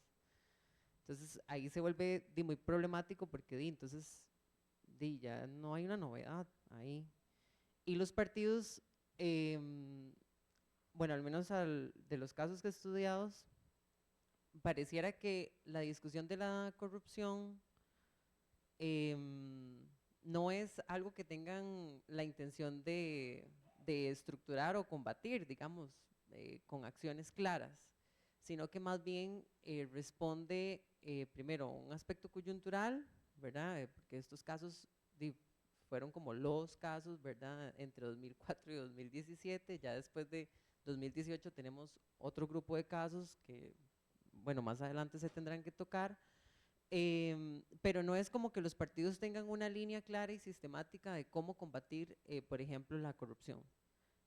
Entonces, ahí se vuelve muy problemático porque entonces ya no hay una novedad ahí. Y los partidos, bueno, al menos de los casos que he estudiado, pareciera que la discusión de la corrupción no es algo que tengan la intención de estructurar o combatir, digamos, con acciones claras, sino que más bien responde primero a un aspecto coyuntural, ¿verdad? Porque estos casos fueron como los casos, ¿verdad? Entre 2004 y 2017, ya después de 2018 tenemos otro grupo de casos que, bueno, más adelante se tendrán que tocar, pero no es como que los partidos tengan una línea clara y sistemática de cómo combatir, por ejemplo, la corrupción,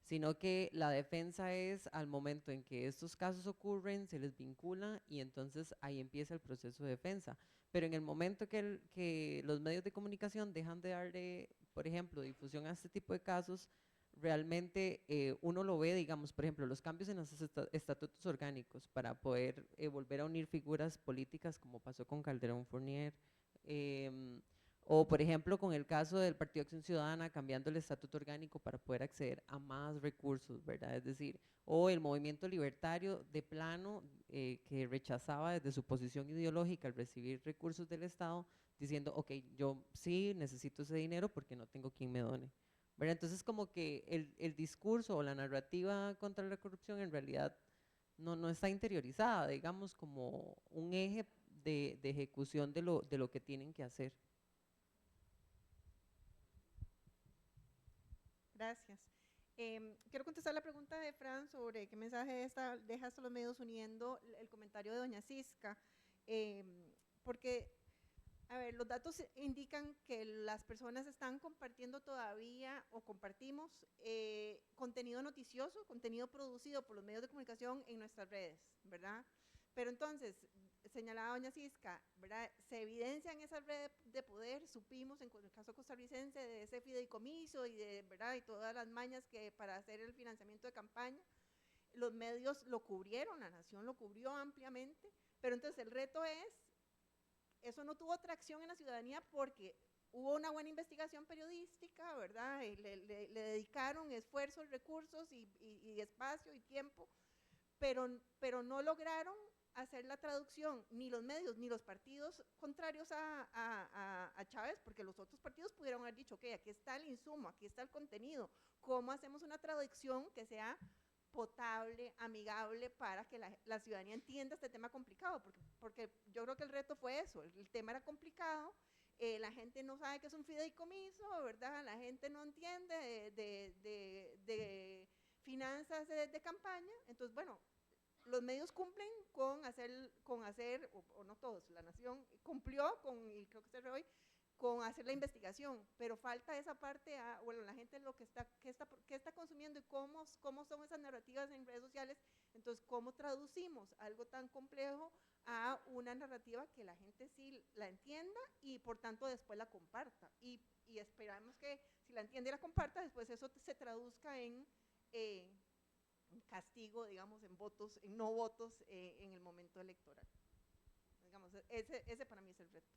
sino que la defensa es al momento en que estos casos ocurren, se les vincula y entonces ahí empieza el proceso de defensa. Pero en el momento que los medios de comunicación dejan de darle, por ejemplo, difusión a este tipo de casos, realmente uno lo ve, digamos, por ejemplo, los cambios en los estatutos orgánicos para poder volver a unir figuras políticas, como pasó con Calderón Fournier, o por ejemplo con el caso del Partido Acción Ciudadana, cambiando el estatuto orgánico para poder acceder a más recursos, ¿verdad? Es decir, o el movimiento libertario de plano que rechazaba desde su posición ideológica el recibir recursos del Estado, diciendo, ok, yo sí necesito ese dinero porque no tengo quien me done, ¿verdad? Entonces como que el discurso o la narrativa contra la corrupción en realidad no está interiorizada, digamos, como un eje de ejecución de lo que tienen que hacer. Gracias. Quiero contestar la pregunta de Fran sobre qué mensaje deja esto los medios, uniendo el comentario de doña Cisca, porque, a ver, los datos indican que las personas están compartiendo todavía, o compartimos, contenido noticioso, contenido producido por los medios de comunicación en nuestras redes, ¿verdad? Pero entonces, señalaba doña Cisca, ¿verdad? Se evidencia en esa red de poder, supimos en el caso costarricense de ese fideicomiso ¿verdad? Y todas las mañas que para hacer el financiamiento de campaña, los medios lo cubrieron, la Nación lo cubrió ampliamente, pero entonces el reto es, eso no tuvo tracción en la ciudadanía porque hubo una buena investigación periodística, ¿verdad? Y le dedicaron esfuerzos, recursos y espacio y tiempo, pero no lograron hacer la traducción, ni los medios, ni los partidos contrarios a Chávez, porque los otros partidos pudieron haber dicho, ok, aquí está el insumo, aquí está el contenido, ¿cómo hacemos una traducción que sea potable, amigable, para que la ciudadanía entienda este tema complicado? Porque yo creo que el reto fue eso, el tema era complicado, la gente no sabe qué es un fideicomiso, ¿verdad? La gente no entiende de finanzas de campaña, entonces, bueno, los medios cumplen con hacer, o no todos, la Nación cumplió con, y creo que se hoy, con hacer la investigación, pero falta esa parte, bueno, la gente lo que está consumiendo y cómo son esas narrativas en redes sociales, entonces cómo traducimos algo tan complejo a una narrativa que la gente sí la entienda y por tanto después la comparta, y esperamos que si la entiende y la comparta, después eso se traduzca en castigo, digamos, en votos, en no votos en el momento electoral. Digamos, ese para mí es el reto.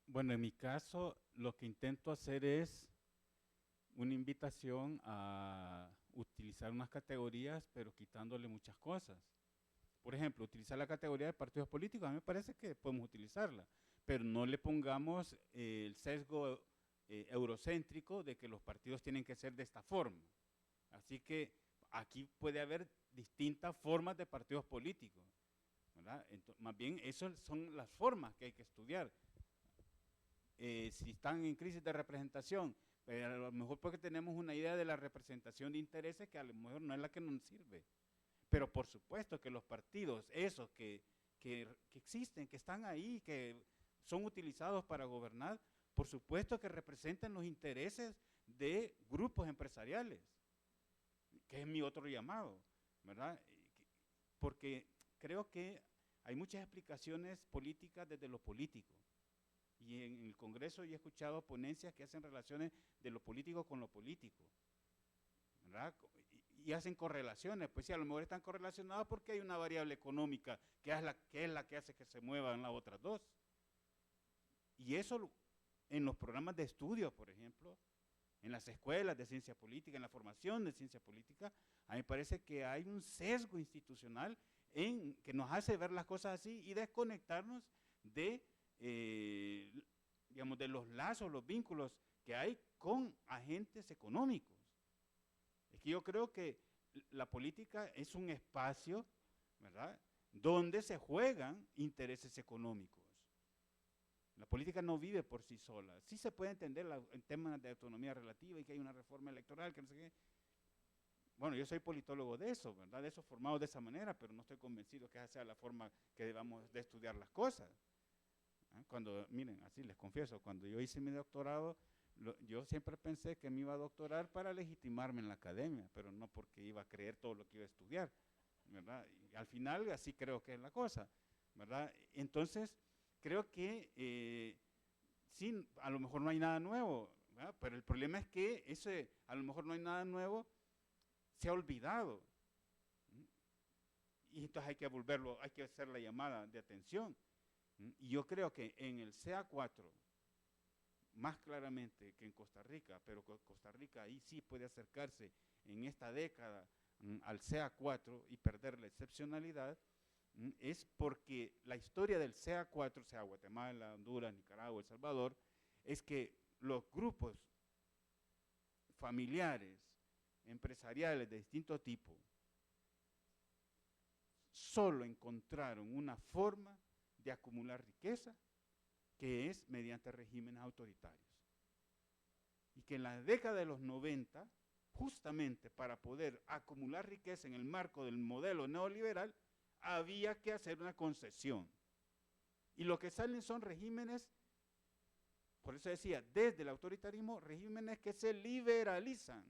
Bueno, en mi caso, lo que intento hacer es una invitación a utilizar unas categorías, pero quitándole muchas cosas. Por ejemplo, utilizar la categoría de partidos políticos, a mí me parece que podemos utilizarla, pero no le pongamos el sesgo eurocéntrico de que los partidos tienen que ser de esta forma. Así que aquí puede haber distintas formas de partidos políticos, ¿verdad? Entonces, más bien, esas son las formas que hay que estudiar. Si están en crisis de representación, pero a lo mejor porque tenemos una idea de la representación de intereses que a lo mejor no es la que nos sirve. Pero por supuesto que los partidos, esos que existen, que están ahí, que son utilizados para gobernar, por supuesto que representan los intereses de grupos empresariales, que es mi otro llamado, ¿verdad? Porque creo que hay muchas explicaciones políticas desde lo político. Y en el Congreso yo he escuchado ponencias que hacen relaciones de lo político con lo político, ¿verdad? Y hacen correlaciones, pues sí, a lo mejor están correlacionadas porque hay una variable económica que es la que hace que se muevan las otras dos. Y eso en los programas de estudio, por ejemplo, en las escuelas de ciencia política, en la formación de ciencia política, a mí me parece que hay un sesgo institucional que nos hace ver las cosas así y desconectarnos de digamos, de los lazos, los vínculos que hay con agentes económicos. Es que yo creo que la política es un espacio, ¿verdad?, donde se juegan intereses económicos. La política no vive por sí sola. Sí se puede entender en temas de autonomía relativa y que hay una reforma electoral, que no sé qué. Bueno, yo soy politólogo de eso, ¿verdad?, de eso, formado de esa manera, pero no estoy convencido que esa sea la forma que debamos de estudiar las cosas. Cuando, miren, así les confieso, cuando yo hice mi doctorado, yo siempre pensé que me iba a doctorar para legitimarme en la academia, pero no porque iba a creer todo lo que iba a estudiar, ¿verdad? Y al final así creo que es la cosa, ¿verdad? Entonces, creo que sí, a lo mejor no hay nada nuevo, ¿verdad? Pero el problema es que ese, a lo mejor no hay nada nuevo, se ha olvidado. Y entonces hay que volverlo, hay que hacer la llamada de atención. Y yo creo que en el CA4, más claramente que en Costa Rica, pero Costa Rica ahí sí puede acercarse en esta década al CA4 y perder la excepcionalidad, es porque la historia del CA4, sea Guatemala, Honduras, Nicaragua, El Salvador, es que los grupos familiares, empresariales de distinto tipo, solo encontraron una forma de acumular riqueza, que es mediante regímenes autoritarios. Y que en la década de los 90, justamente para poder acumular riqueza en el marco del modelo neoliberal, había que hacer una concesión. Y lo que salen son regímenes, por eso decía, desde el autoritarismo, regímenes que se liberalizan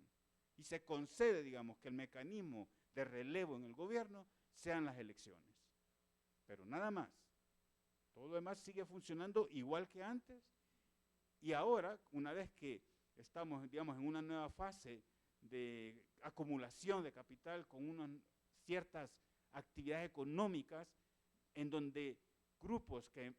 y se concede, digamos, que el mecanismo de relevo en el gobierno sean las elecciones. Pero nada más. Todo lo demás sigue funcionando igual que antes, y ahora, una vez que estamos, digamos, en una nueva fase de acumulación de capital con unas ciertas actividades económicas en donde grupos que,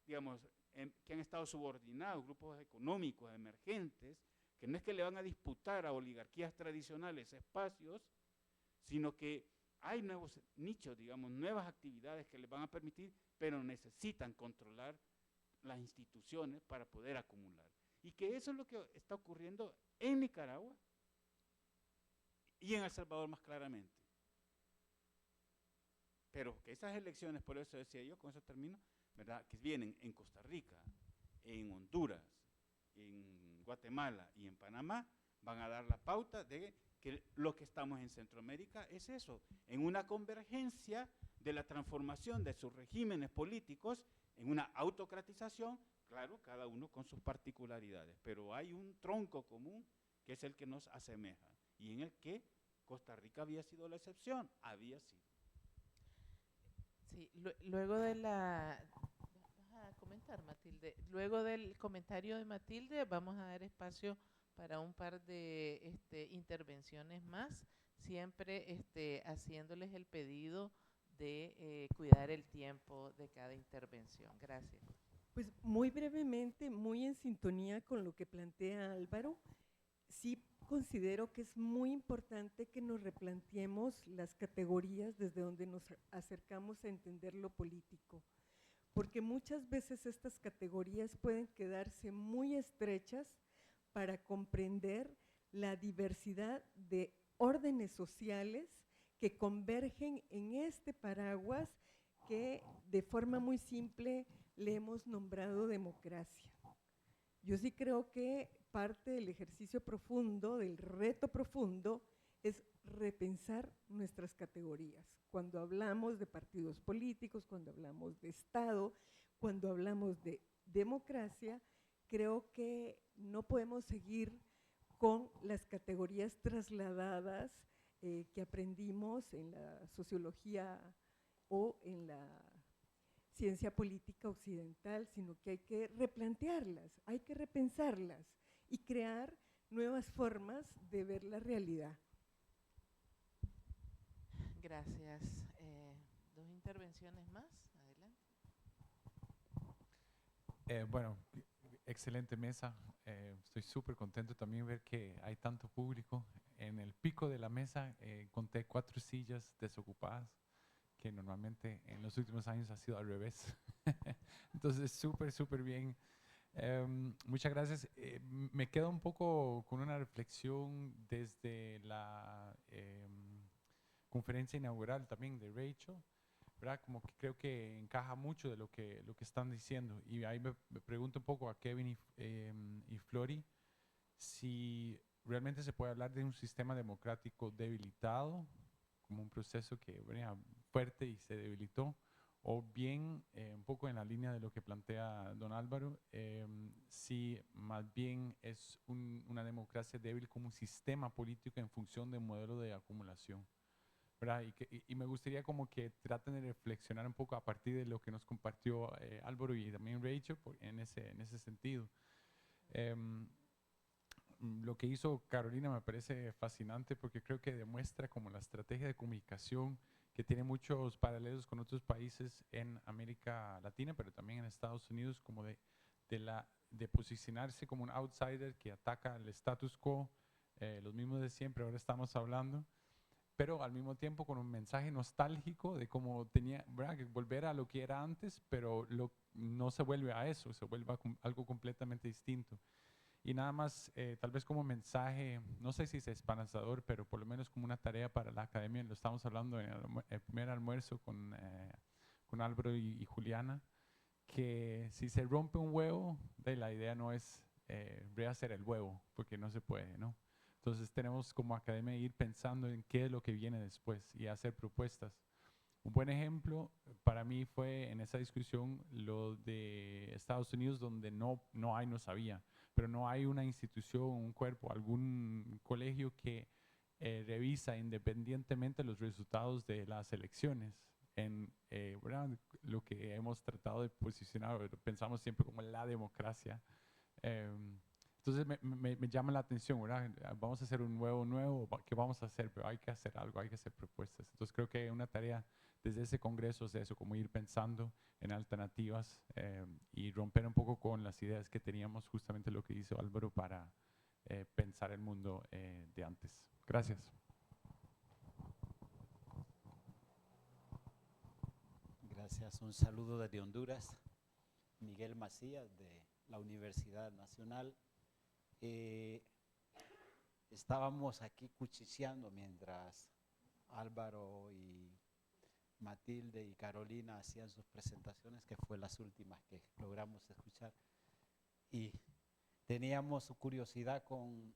digamos, que han estado subordinados, grupos económicos emergentes, que no es que le van a disputar a oligarquías tradicionales espacios, sino que hay nuevos nichos, digamos, nuevas actividades que les van a permitir, pero necesitan controlar las instituciones para poder acumular. Y que eso es lo que está ocurriendo en Nicaragua y en El Salvador más claramente. Pero que esas elecciones, por eso decía yo, con eso termino, ¿verdad?, que vienen en Costa Rica, en Honduras, en Guatemala y en Panamá, van a dar la pauta de que lo que estamos en Centroamérica es eso, en una convergencia de la transformación de sus regímenes políticos en una autocratización, claro, cada uno con sus particularidades, pero hay un tronco común que es el que nos asemeja y en el que Costa Rica había sido la excepción, había sido. Sí, luego de la... Vas a comentar, Matilde. Luego del comentario de Matilde vamos a dar espacio para un par de intervenciones más, siempre haciéndoles el pedido de cuidar el tiempo de cada intervención. Gracias. Pues muy brevemente, muy en sintonía con lo que plantea Álvaro, sí considero que es muy importante que nos replanteemos las categorías desde donde nos acercamos a entender lo político, porque muchas veces estas categorías pueden quedarse muy estrechas para comprender la diversidad de órdenes sociales que convergen en este paraguas que de forma muy simple le hemos nombrado democracia. Yo sí creo que parte del ejercicio profundo, del reto profundo, es repensar nuestras categorías. Cuando hablamos de partidos políticos, cuando hablamos de Estado, cuando hablamos de democracia, creo que no podemos seguir con las categorías trasladadas que aprendimos en la sociología o en la ciencia política occidental, sino que hay que replantearlas, hay que repensarlas y crear nuevas formas de ver la realidad. Gracias. Dos intervenciones más. Adelante. Bueno, excelente mesa. Estoy súper contento también ver que hay tanto público. En el pico de la mesa conté 4 sillas desocupadas, que normalmente en los últimos años ha sido al revés. Entonces, súper bien. Muchas gracias. Me quedo un poco con una reflexión desde la conferencia inaugural también de Rachel, ¿verdad? Como que creo que encaja mucho de lo que están diciendo. Y ahí me pregunto un poco a Kevin y Flori si realmente se puede hablar de un sistema democrático debilitado, como un proceso que venía fuerte y se debilitó, o bien, un poco en la línea de lo que plantea don Álvaro, si más bien es una democracia débil como un sistema político en función de un modelo de acumulación, ¿verdad? Y me gustaría como que traten de reflexionar un poco a partir de lo que nos compartió Álvaro y también Rachel en ese sentido. Lo que hizo Carolina me parece fascinante porque creo que demuestra como la estrategia de comunicación que tiene muchos paralelos con otros países en América Latina, pero también en Estados Unidos, como de posicionarse como un outsider que ataca al status quo, los mismos de siempre, ahora estamos hablando, pero al mismo tiempo con un mensaje nostálgico de cómo tenía, ¿verdad?, que volver a lo que era antes, pero no se vuelve a eso, se vuelve a algo completamente distinto. Y nada más, tal vez como mensaje, no sé si es esperanzador, pero por lo menos como una tarea para la academia, lo estamos hablando en el primer almuerzo con Álvaro y Juliana, que si se rompe un huevo, la idea no es rehacer el huevo, porque no se puede, ¿no? Entonces tenemos como academia ir pensando en qué es lo que viene después y hacer propuestas. Un buen ejemplo para mí fue en esa discusión lo de Estados Unidos, donde no sabía, pero no hay una institución, un cuerpo, algún colegio que revisa independientemente los resultados de las elecciones. ¿Verdad? Lo que hemos tratado de posicionar, pensamos siempre como la democracia. Entonces me llama la atención, ¿verdad? Vamos a hacer un nuevo, ¿qué vamos a hacer? Pero hay que hacer algo, hay que hacer propuestas. Entonces creo que una tarea desde ese congreso es eso, como ir pensando en alternativas y romper un poco con las ideas que teníamos, justamente lo que hizo Álvaro para pensar el mundo de antes. Gracias. Gracias. Un saludo desde Honduras. Miguel Macías, de la Universidad Nacional. Estábamos aquí cuchicheando mientras Álvaro y Matilde y Carolina hacían sus presentaciones, que fue las últimas que logramos escuchar. Y teníamos curiosidad con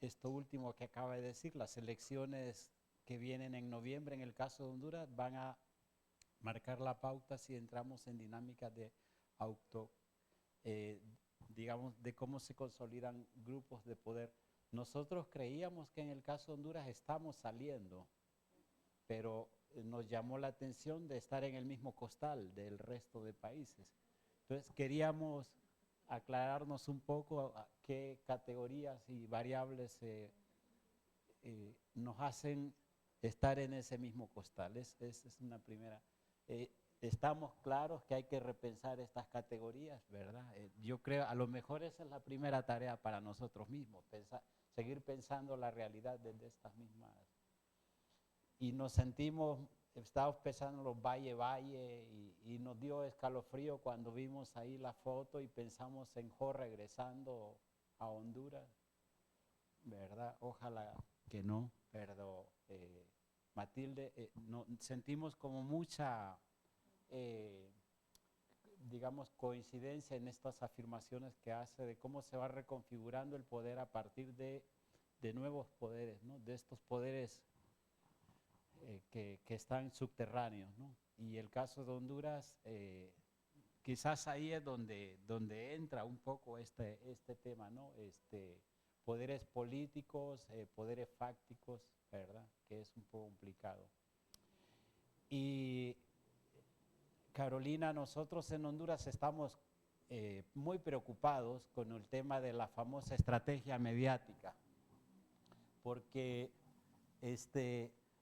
esto último que acaba de decir. Las elecciones que vienen en noviembre, en el caso de Honduras, van a marcar la pauta si entramos en dinámicas de digamos, de cómo se consolidan grupos de poder. Nosotros creíamos que en el caso de Honduras estamos saliendo, pero nos llamó la atención de estar en el mismo costal del resto de países. Entonces queríamos aclararnos un poco a qué categorías y variables nos hacen estar en ese mismo costal. Esa es una primera. Estamos claros que hay que repensar estas categorías, ¿verdad? Yo creo, a lo mejor esa es la primera tarea para nosotros mismos, seguir pensando la realidad desde estas mismas. Y nos sentimos, estábamos pensando los valle y nos dio escalofrío cuando vimos ahí la foto y pensamos en Jo regresando a Honduras, ¿verdad? Ojalá que no, pero Matilde, sentimos como mucha, digamos, coincidencia en estas afirmaciones que hace de cómo se va reconfigurando el poder a partir de nuevos poderes, ¿no? De estos poderes que están subterráneos, ¿no? Y el caso de Honduras, quizás ahí es donde entra un poco este tema, ¿no? Poderes políticos, poderes fácticos, ¿verdad? Que es un poco complicado. Y Carolina, nosotros en Honduras estamos muy preocupados con el tema de la famosa estrategia mediática, porque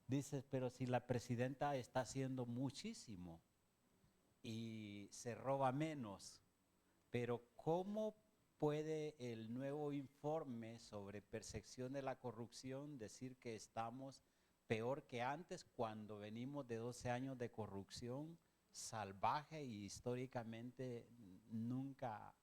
dices, pero si la presidenta está haciendo muchísimo y se roba menos, pero ¿cómo puede el nuevo informe sobre percepción de la corrupción decir que estamos peor que antes cuando venimos de 12 años de corrupción salvaje y históricamente nunca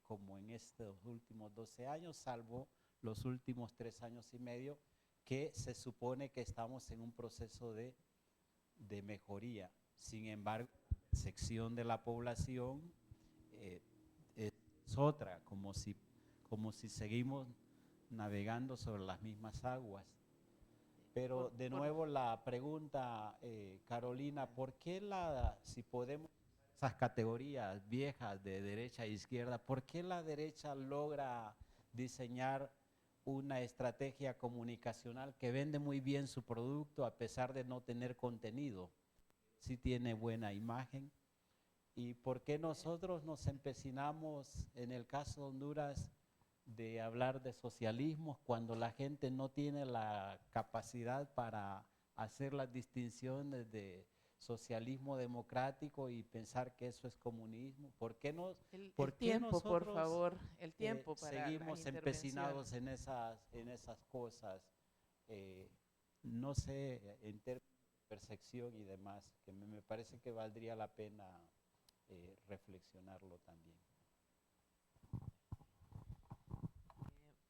como en estos últimos 12 años, salvo los últimos 3 años y medio, que se supone que estamos en un proceso de mejoría. Sin embargo, la percepción de la población es otra, como si seguimos navegando sobre las mismas aguas. Pero de nuevo la pregunta, Carolina, ¿por qué si podemos esas categorías viejas de derecha e izquierda, por qué la derecha logra diseñar una estrategia comunicacional que vende muy bien su producto a pesar de no tener contenido? Sí tiene buena imagen. ¿Y por qué nosotros nos empecinamos, en el caso de Honduras, de hablar de socialismo cuando la gente no tiene la capacidad para hacer las distinciones de socialismo democrático y pensar que eso es comunismo? ¿Por qué tiempo, por favor, el tiempo para seguimos empecinados en esas cosas? No sé, en términos de percepción y demás, que me parece que valdría la pena reflexionarlo también.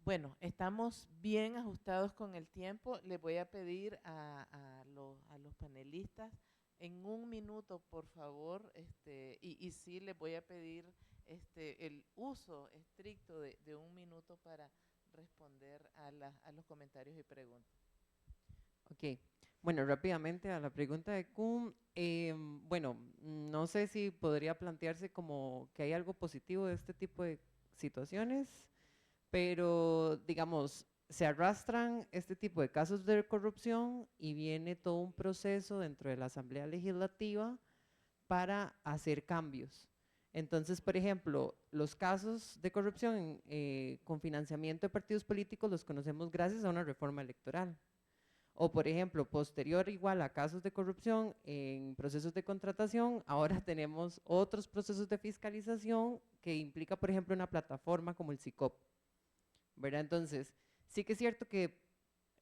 Bueno, estamos bien ajustados con el tiempo. Les voy a pedir a los panelistas en 1 minuto, por favor, y sí les voy a pedir el uso estricto de 1 minuto para responder a los comentarios y preguntas. Ok, bueno, rápidamente a la pregunta de Kuhn, bueno, no sé si podría plantearse como que hay algo positivo de este tipo de situaciones, pero digamos, se arrastran este tipo de casos de corrupción y viene todo un proceso dentro de la Asamblea Legislativa para hacer cambios. Entonces, por ejemplo, los casos de corrupción con financiamiento de partidos políticos los conocemos gracias a una reforma electoral. O, por ejemplo, posterior igual a casos de corrupción en procesos de contratación, ahora tenemos otros procesos de fiscalización que implica, por ejemplo, una plataforma como el SICOP, ¿verdad? Entonces, sí que es cierto que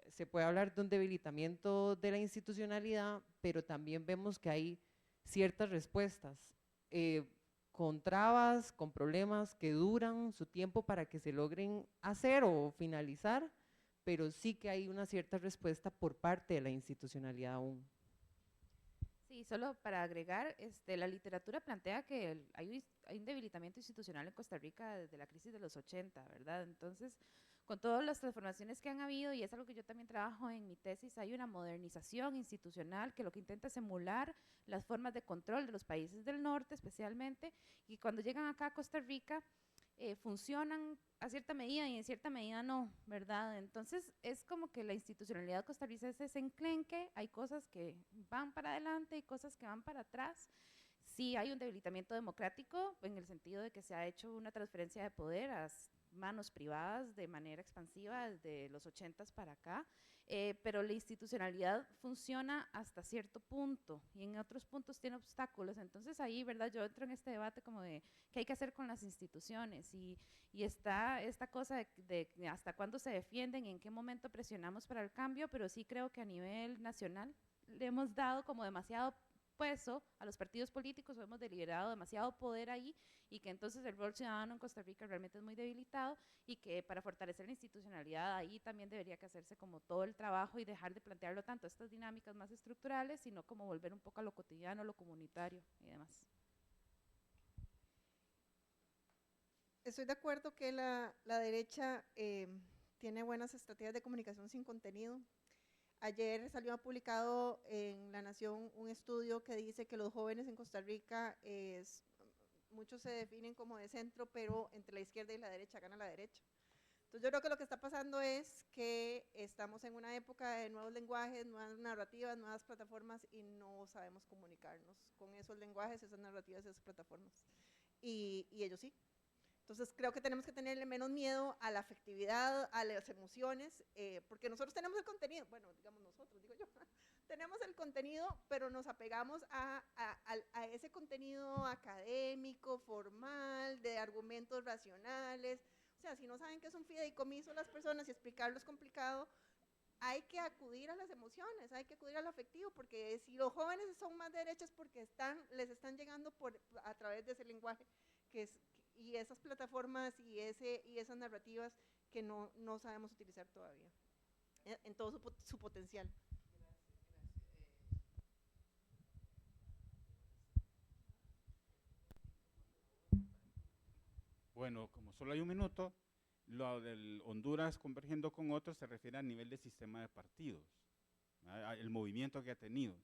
se puede hablar de un debilitamiento de la institucionalidad, pero también vemos que hay ciertas respuestas con trabas, con problemas que duran su tiempo para que se logren hacer o finalizar, pero sí que hay una cierta respuesta por parte de la institucionalidad aún. Sí, solo para agregar, la literatura plantea que hay un debilitamiento institucional en Costa Rica desde la crisis de los 80, ¿verdad? Entonces, con todas las transformaciones que han habido, y es algo que yo también trabajo en mi tesis, hay una modernización institucional que lo que intenta es emular las formas de control de los países del norte especialmente, y cuando llegan acá a Costa Rica, funcionan a cierta medida y en cierta medida no, ¿verdad? Entonces es como que la institucionalidad costarricense es enclenque, hay cosas que van para adelante y cosas que van para atrás. Sí hay un debilitamiento democrático en el sentido de que se ha hecho una transferencia de poder a manos privadas de manera expansiva desde los 80s para acá, pero la institucionalidad funciona hasta cierto punto y en otros puntos tiene obstáculos. Entonces ahí, ¿verdad? Yo entro en este debate como de qué hay que hacer con las instituciones y está esta cosa de hasta cuándo se defienden y en qué momento presionamos para el cambio, pero sí creo que a nivel nacional le hemos dado como demasiado peso a los partidos políticos o hemos deliberado demasiado poder ahí y que entonces el rol ciudadano en Costa Rica realmente es muy debilitado y que para fortalecer la institucionalidad ahí también debería que hacerse como todo el trabajo y dejar de plantearlo tanto estas dinámicas más estructurales, sino como volver un poco a lo cotidiano, lo comunitario y demás. Estoy de acuerdo que la derecha tiene buenas estrategias de comunicación sin contenido. Ayer salió publicado en La Nación un estudio que dice que los jóvenes en Costa Rica, muchos se definen como de centro, pero entre la izquierda y la derecha gana la derecha. Entonces yo creo que lo que está pasando es que estamos en una época de nuevos lenguajes, nuevas narrativas, nuevas plataformas y no sabemos comunicarnos con esos lenguajes, esas narrativas, esas plataformas. Y ellos sí. Entonces creo que tenemos que tenerle menos miedo a la afectividad, a las emociones, porque nosotros tenemos el contenido, bueno, digamos nosotros, digo yo, tenemos el contenido, pero nos apegamos a ese contenido académico, formal, de argumentos racionales. O sea, si no saben qué es un fideicomiso las personas y explicarlo es complicado, hay que acudir a las emociones, hay que acudir al afectivo, porque si los jóvenes son más derechas porque les están llegando a través de ese lenguaje que y esas plataformas y esas narrativas que no sabemos utilizar todavía en todo su potencial. Bueno, como solo hay un minuto, lo del Honduras convergiendo con otros se refiere a nivel de sistema de partidos, el movimiento que ha tenido.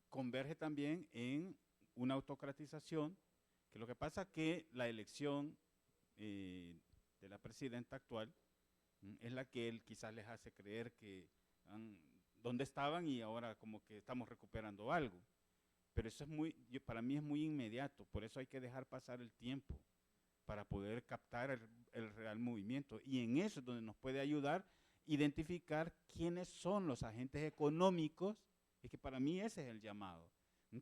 Converge también en una autocratización, que lo que pasa es que la elección de la presidenta actual es la que él quizás les hace creer que dónde estaban y ahora como que estamos recuperando algo. Pero eso es para mí es muy inmediato, por eso hay que dejar pasar el tiempo para poder captar el real movimiento. Y en eso es donde nos puede ayudar identificar quiénes son los agentes económicos, y que para mí ese es el llamado,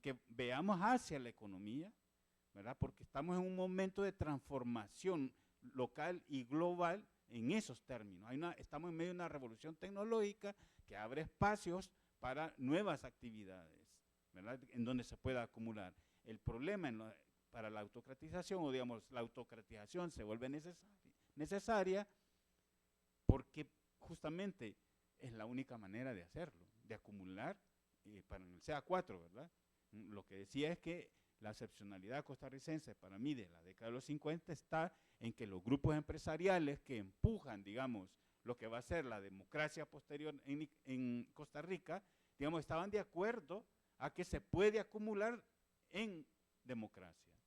que veamos hacia la economía, ¿verdad? Porque estamos en un momento de transformación local y global en esos términos. Estamos en medio de una revolución tecnológica que abre espacios para nuevas actividades, ¿verdad? En donde se pueda acumular. El problema para la autocratización, o digamos, la autocratización se vuelve necesaria porque justamente es la única manera de hacerlo, de acumular para el CA4, ¿verdad? Lo que decía es que la excepcionalidad costarricense para mí de la década de los 50 está en que los grupos empresariales que empujan, digamos, lo que va a ser la democracia posterior en Costa Rica, digamos, estaban de acuerdo a que se puede acumular en democracia,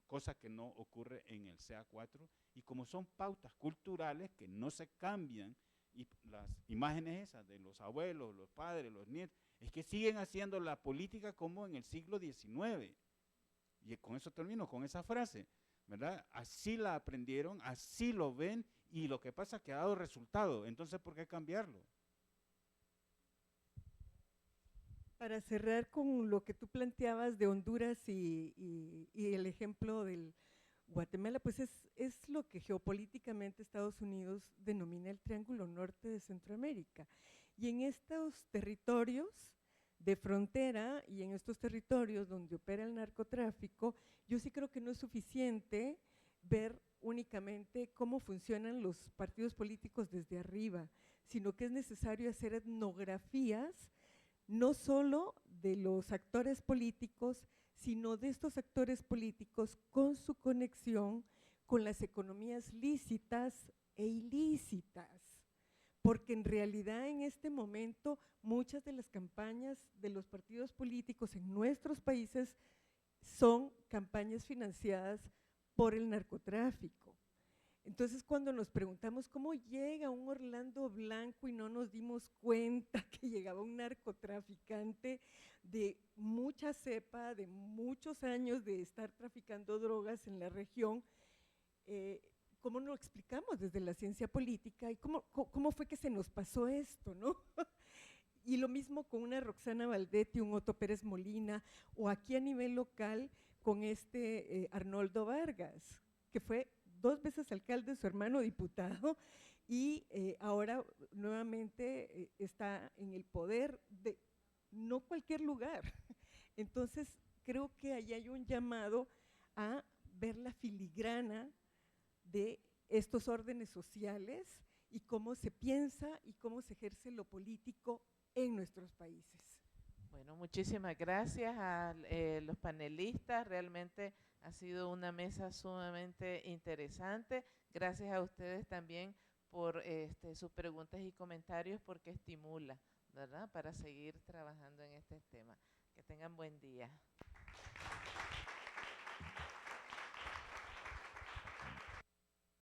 cosa que no ocurre en el CA4, y como son pautas culturales que no se cambian, y las imágenes esas de los abuelos, los padres, los nietos, es que siguen haciendo la política como en el siglo XIX, y con eso termino, con esa frase, ¿verdad? Así la aprendieron, así lo ven, y lo que pasa es que ha dado resultado, entonces ¿por qué cambiarlo? Para cerrar con lo que tú planteabas de Honduras y el ejemplo del Guatemala, pues es lo que geopolíticamente Estados Unidos denomina el Triángulo Norte de Centroamérica. Y en estos territorios de frontera y en estos territorios donde opera el narcotráfico, yo sí creo que no es suficiente ver únicamente cómo funcionan los partidos políticos desde arriba, sino que es necesario hacer etnografías no solo de los actores políticos, sino de estos actores políticos con su conexión con las economías lícitas e ilícitas, porque en realidad en este momento muchas de las campañas de los partidos políticos en nuestros países son campañas financiadas por el narcotráfico. Entonces, cuando nos preguntamos cómo llega un Orlando Blanco y no nos dimos cuenta que llegaba un narcotraficante de mucha cepa, de muchos años de estar traficando drogas en la región, ¿cómo lo explicamos desde la ciencia política? ¿Y cómo fue que se nos pasó esto, no? Y lo mismo con una Roxana Valdetti, un Otto Pérez Molina, o aquí a nivel local con Arnoldo Vargas, que fue 2 veces alcalde, su hermano diputado, y ahora nuevamente está en el poder de no cualquier lugar. Entonces, creo que ahí hay un llamado a ver la filigrana de estos órdenes sociales y cómo se piensa y cómo se ejerce lo político en nuestros países. Bueno, muchísimas gracias a los panelistas, realmente ha sido una mesa sumamente interesante. Gracias a ustedes también por sus preguntas y comentarios, porque estimula, ¿verdad?, para seguir trabajando en este tema. Que tengan buen día.